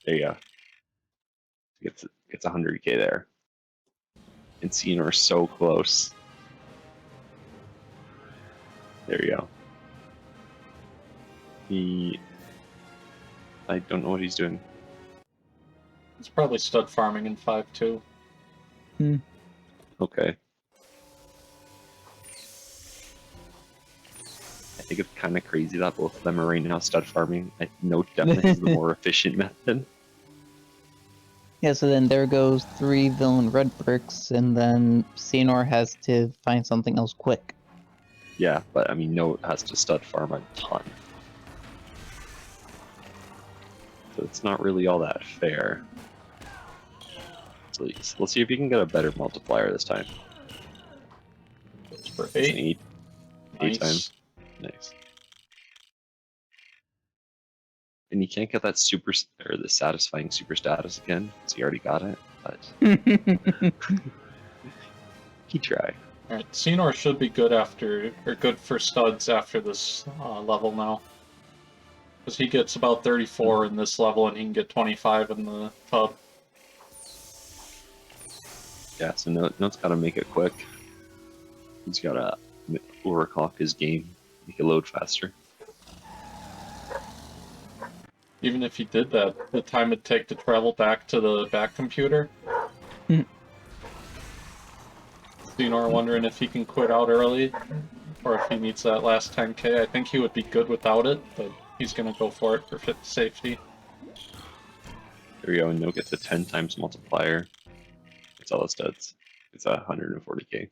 you go. Gets 100k there. And Scynor so close. There you go. I don't know what he's doing. He's probably stud farming in 5-2. Okay. I think it's kind of crazy that both of them are right now stud farming. I know definitely is the more efficient method. Yeah, so then there goes 3 villain red bricks, and then Scynor has to find something else quick. Yeah, but I mean, Note has to stud farm a ton. So it's not really all that fair. So let's see if you can get a better multiplier this time. Goes for It's an 8. 8 time. Nice. Nice. And you can't get that the satisfying super status again, so you already got it, but he try. Alright, Scynor should be good good for studs after this level now. Because he gets about 34 in this level and he can get 25 in the tub. Yeah, so Note's got to make it quick. He's got to overclock his game, make it load faster. Even if he did that, the time it'd take to travel back to the back computer. Scynor wondering if he can quit out early, or if he needs that last 10k. I think he would be good without it, but he's going to go for it for safety. There we go, and Note gets a 10 times multiplier. It's all the studs. It's 140k.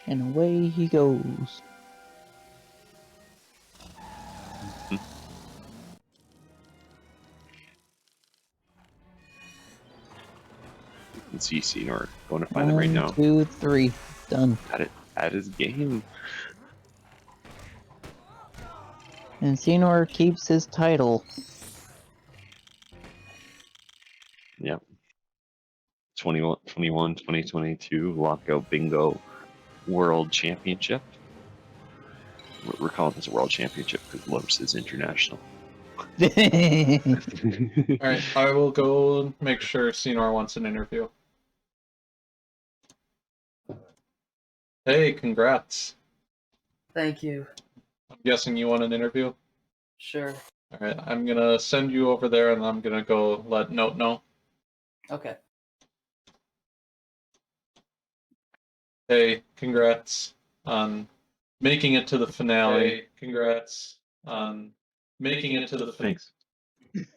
And away he goes. You can see Scynor going to find them right now. 1, 2, 3. Done. At his game. And Scynor keeps his title. Yep. 2022 Lockout Bingo World Championship. We're calling this a World Championship because Los is international. Alright, I will go make sure Scynor wants an interview. Hey, congrats. Thank you. I'm guessing you want an interview? Sure. Alright, I'm gonna send you over there and I'm gonna go let Note know. Okay. Hey, congrats on making it to the finale. Hey, congrats on making it to the finale. Thanks.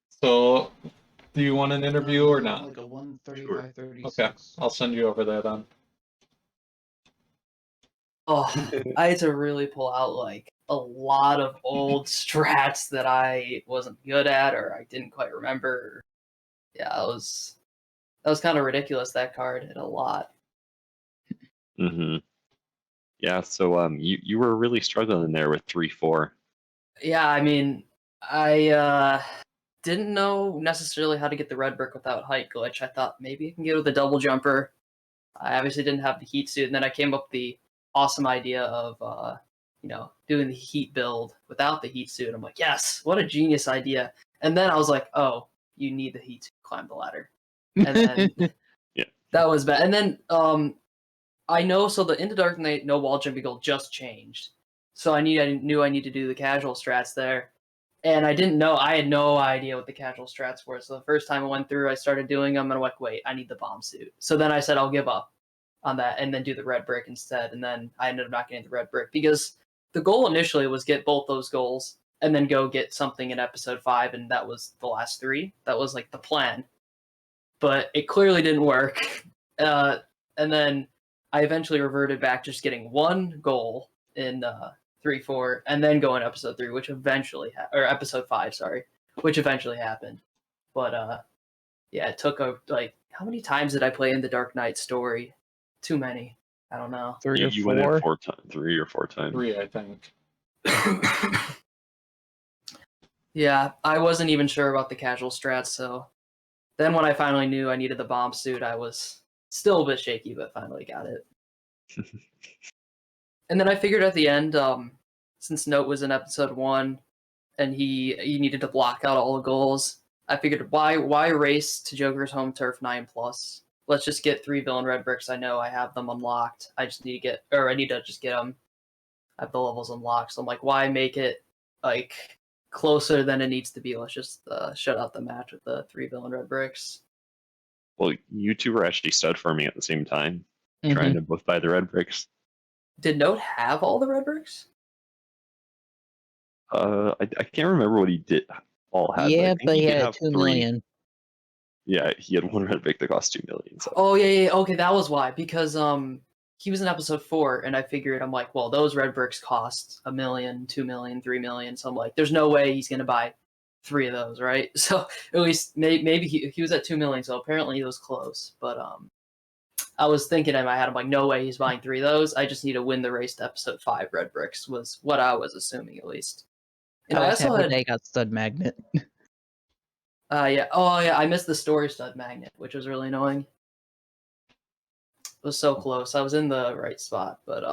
So, do you want an interview or not? Like a 135, 36. Okay, I'll send you over there then. Oh, I had to really pull out like a lot of old strats that I wasn't good at or I didn't quite remember. Yeah, that was kind of ridiculous. That card hit a lot. Mm-hmm. Yeah, so you were really struggling there with 3-4. Yeah, I mean, I didn't know necessarily how to get the red brick without height glitch. I thought maybe I can get with a double jumper. I obviously didn't have the heat suit, and then I came up with the awesome idea of doing the heat build without the heat suit. I'm like, yes, what a genius idea. And then I was like, oh, you need the heat to climb the ladder. And then Yeah. that was bad. And then I know, so the Into Dark Knight no wall jumping goal just changed. So I knew I need to do the casual strats there. And I didn't know, I had no idea what the casual strats were. So the first time I went through, I started doing them and I'm like, wait, I need the bomb suit. So then I said, I'll give up on that and then do the red brick instead. And then I ended up not getting the red brick because the goal initially was get both those goals and then go get something in episode 5. And that was the last 3. That was like the plan. But it clearly didn't work. And then I eventually reverted back to just getting one goal in 3-4 and then go in episode 3, which eventually or episode 5, sorry, which eventually happened. But yeah, it took how many times did I play in the Dark Knight story? Too many. I don't know. You went in 4 times, 3 or 4 times. 3, I think. Yeah, I wasn't even sure about the casual strats, so then when I finally knew I needed the bomb suit, I was still a bit shaky, but finally got it. And then I figured at the end, since Note was in episode 1, and he needed to block out all the goals, I figured why race to Joker's home turf 9+? Let's just get 3 villain red bricks. I know I have them unlocked. I need to just get them. I have the levels unlocked. So I'm like, why make it like closer than it needs to be? Let's just shut out the match with the 3 villain red bricks. Well, you two were actually stud farming at the same time, Mm-hmm. trying to both buy the red bricks. Did Note have all the red bricks? I can't remember what he did. All had. Yeah, but but he did had have 2 3. million. Yeah, he had 1 red brick that cost 2 million. So. Oh yeah. Okay, that was why. Because he was in episode 4, and I figured I'm like, well, those red bricks cost 1 million, 2 million, 3 million. So I'm like, there's no way he's gonna buy 3 of those, right? So at least maybe he was at 2 million. So apparently he was close. But I was thinking in my head, I'm like, no way he's buying 3 of those. I just need to win the race to episode 5 red bricks was what I was assuming at least. And I was also happy had they got stud magnet. yeah. Oh yeah, I missed the story stud magnet, which was really annoying. It was so close. I was in the right spot, but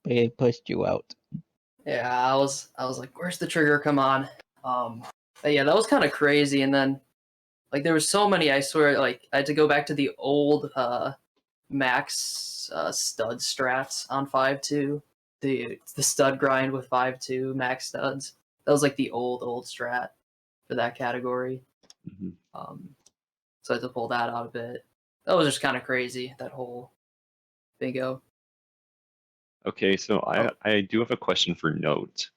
They pushed you out. yeah, I was like, where's the trigger? Come on. But yeah, that was kind of crazy. And then like there was so many. I swear, like I had to go back to the old max stud strats on 5.2. The stud grind with 5.2 max studs. That was like the old strat for that category. Mhm. So I had to pull that out a bit. That was just kind of crazy, that whole bingo. Okay, so I do have a question for Note.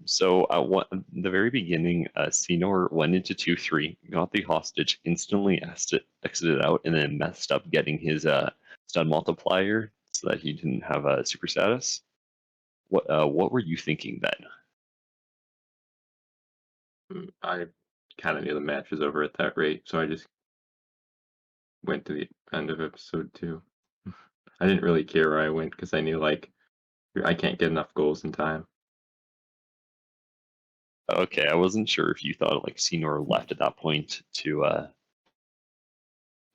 So at the very beginning, Scynor went into 2-3, got the hostage, instantly exited out, and then messed up getting his stun multiplier so that he didn't have a super status. What were you thinking then? I kind of knew the match was over at that rate, so I just went to the end of episode 2. I didn't really care where I went because I knew like I can't get enough goals in time. Okay, I wasn't sure if you thought like Scynor left at that point to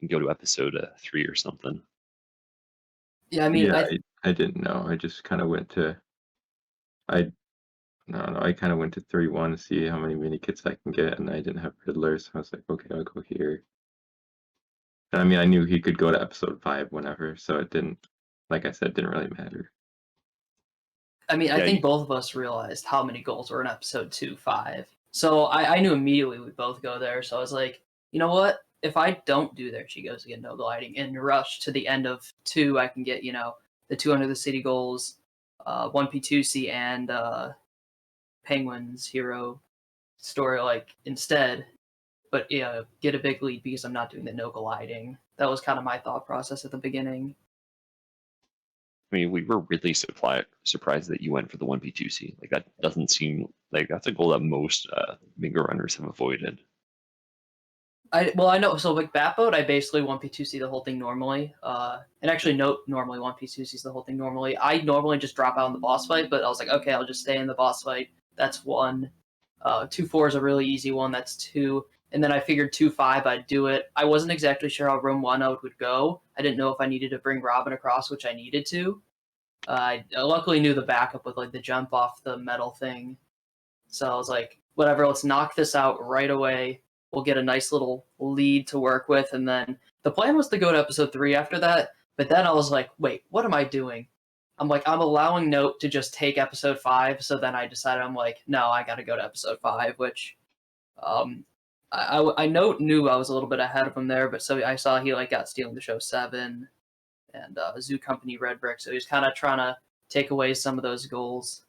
go to episode 3 or something. Yeah, I mean, Yeah, I didn't know. I just kind of went to I don't know. I kind of went to 3-1 to see how many mini kits I can get, and I didn't have Riddler, so I was like, okay, I'll go here. And I mean, I knew he could go to episode 5 whenever, so it didn't, like I said, didn't really matter. I mean, I Yeah, think both of us realized how many goals were in episode 2, 5. So I knew immediately we'd both go there. So I was like, you know what? if I don't do their Chigos to get no gliding and rush to the end of 2, I can get, the 2 under the city goals, 1P2C and Penguin's hero story instead, but get a big lead because I'm not doing the no gliding. That was kind of my thought process at the beginning. I mean, we were really surprised that you went for the 1P2C. Like, that doesn't seem like that's a goal that most bingo runners have avoided. I know. So like Batboat, I basically 1P2C the whole thing normally. And actually Note normally 1P2Cs the whole thing normally. I normally just drop out in the boss fight, but I was like, okay, I'll just stay in the boss fight. That's 1. 2-4 is a really easy one. That's 2. And then I figured 2-5, I'd do it. I wasn't exactly sure how room 1 out would go. I didn't know if I needed to bring Robin across, which I needed to. I luckily knew the backup with like the jump off the metal thing. So I was like, whatever, let's knock this out right away. We'll get a nice little lead to work with. And then the plan was to go to episode 3 after that. But then I was like, wait, what am I doing? I'm allowing Note to just take episode 5. So then I decided, I'm like, no, I got to go to episode 5, which I Note knew I was a little bit ahead of him there. But so I saw he got Stealing the Show 7 and Zoo Company Red Brick. So he was kind of trying to take away some of those goals.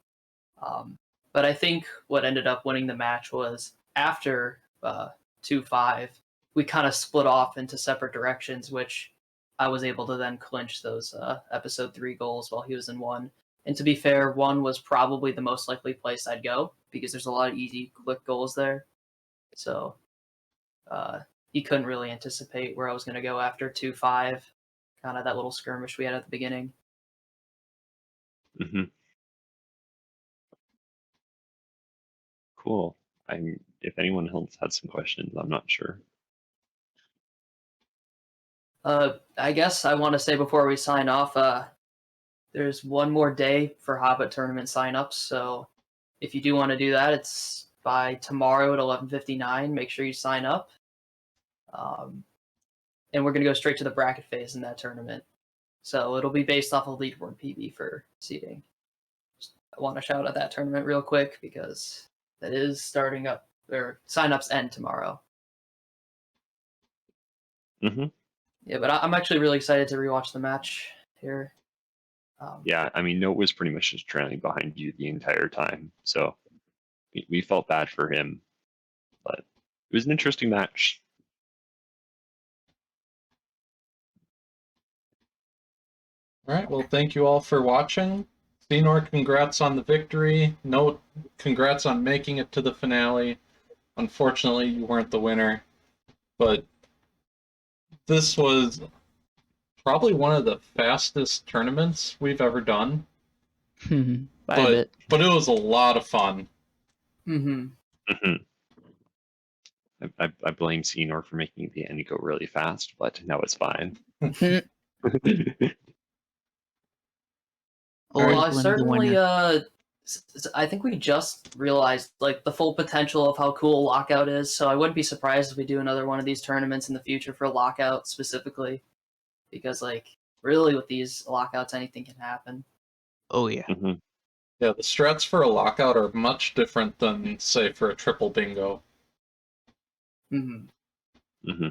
But I think what ended up winning the match was after 2-5, we kind of split off into separate directions, which I was able to then clinch those episode 3 goals while he was in 1. And to be fair, 1 was probably the most likely place I'd go because there's a lot of easy, quick goals there. So he couldn't really anticipate where I was going to go after 2-5, kind of that little skirmish we had at the beginning. Mm-hmm. Cool. If anyone else had some questions, I'm not sure. I guess I want to say before we sign off, there's one more day for Hobbit tournament signups. So if you do want to do that, it's by tomorrow at 11:59. Make sure you sign up. And we're going to go straight to the bracket phase in that tournament. So it'll be based off of leaderboard PB for seeding. I want to shout out that tournament real quick because that is starting up. Their signups end tomorrow. Mm-hmm. Yeah, but I'm actually really excited to rewatch the match here. Yeah, I mean, Note was pretty much just trailing behind you the entire time, so we felt bad for him, but it was an interesting match. All right, well, thank you all for watching. Scynor, congrats on the victory. Note, congrats on making it to the finale. Unfortunately, you weren't the winner, but this was probably one of the fastest tournaments we've ever done. By a bit. But it was a lot of fun. Mm-hmm. Mm-hmm. I blame Scynor for making the end go really fast, but now it's fine. Well, I certainly, I think we just realized the full potential of how cool Lockout is. So I wouldn't be surprised if we do another one of these tournaments in the future for Lockout specifically, because really with these Lockouts, anything can happen. Oh yeah. Mm-hmm. Yeah, the strats for a Lockout are much different than, say, for a triple bingo. Mm-hmm. Mm-hmm.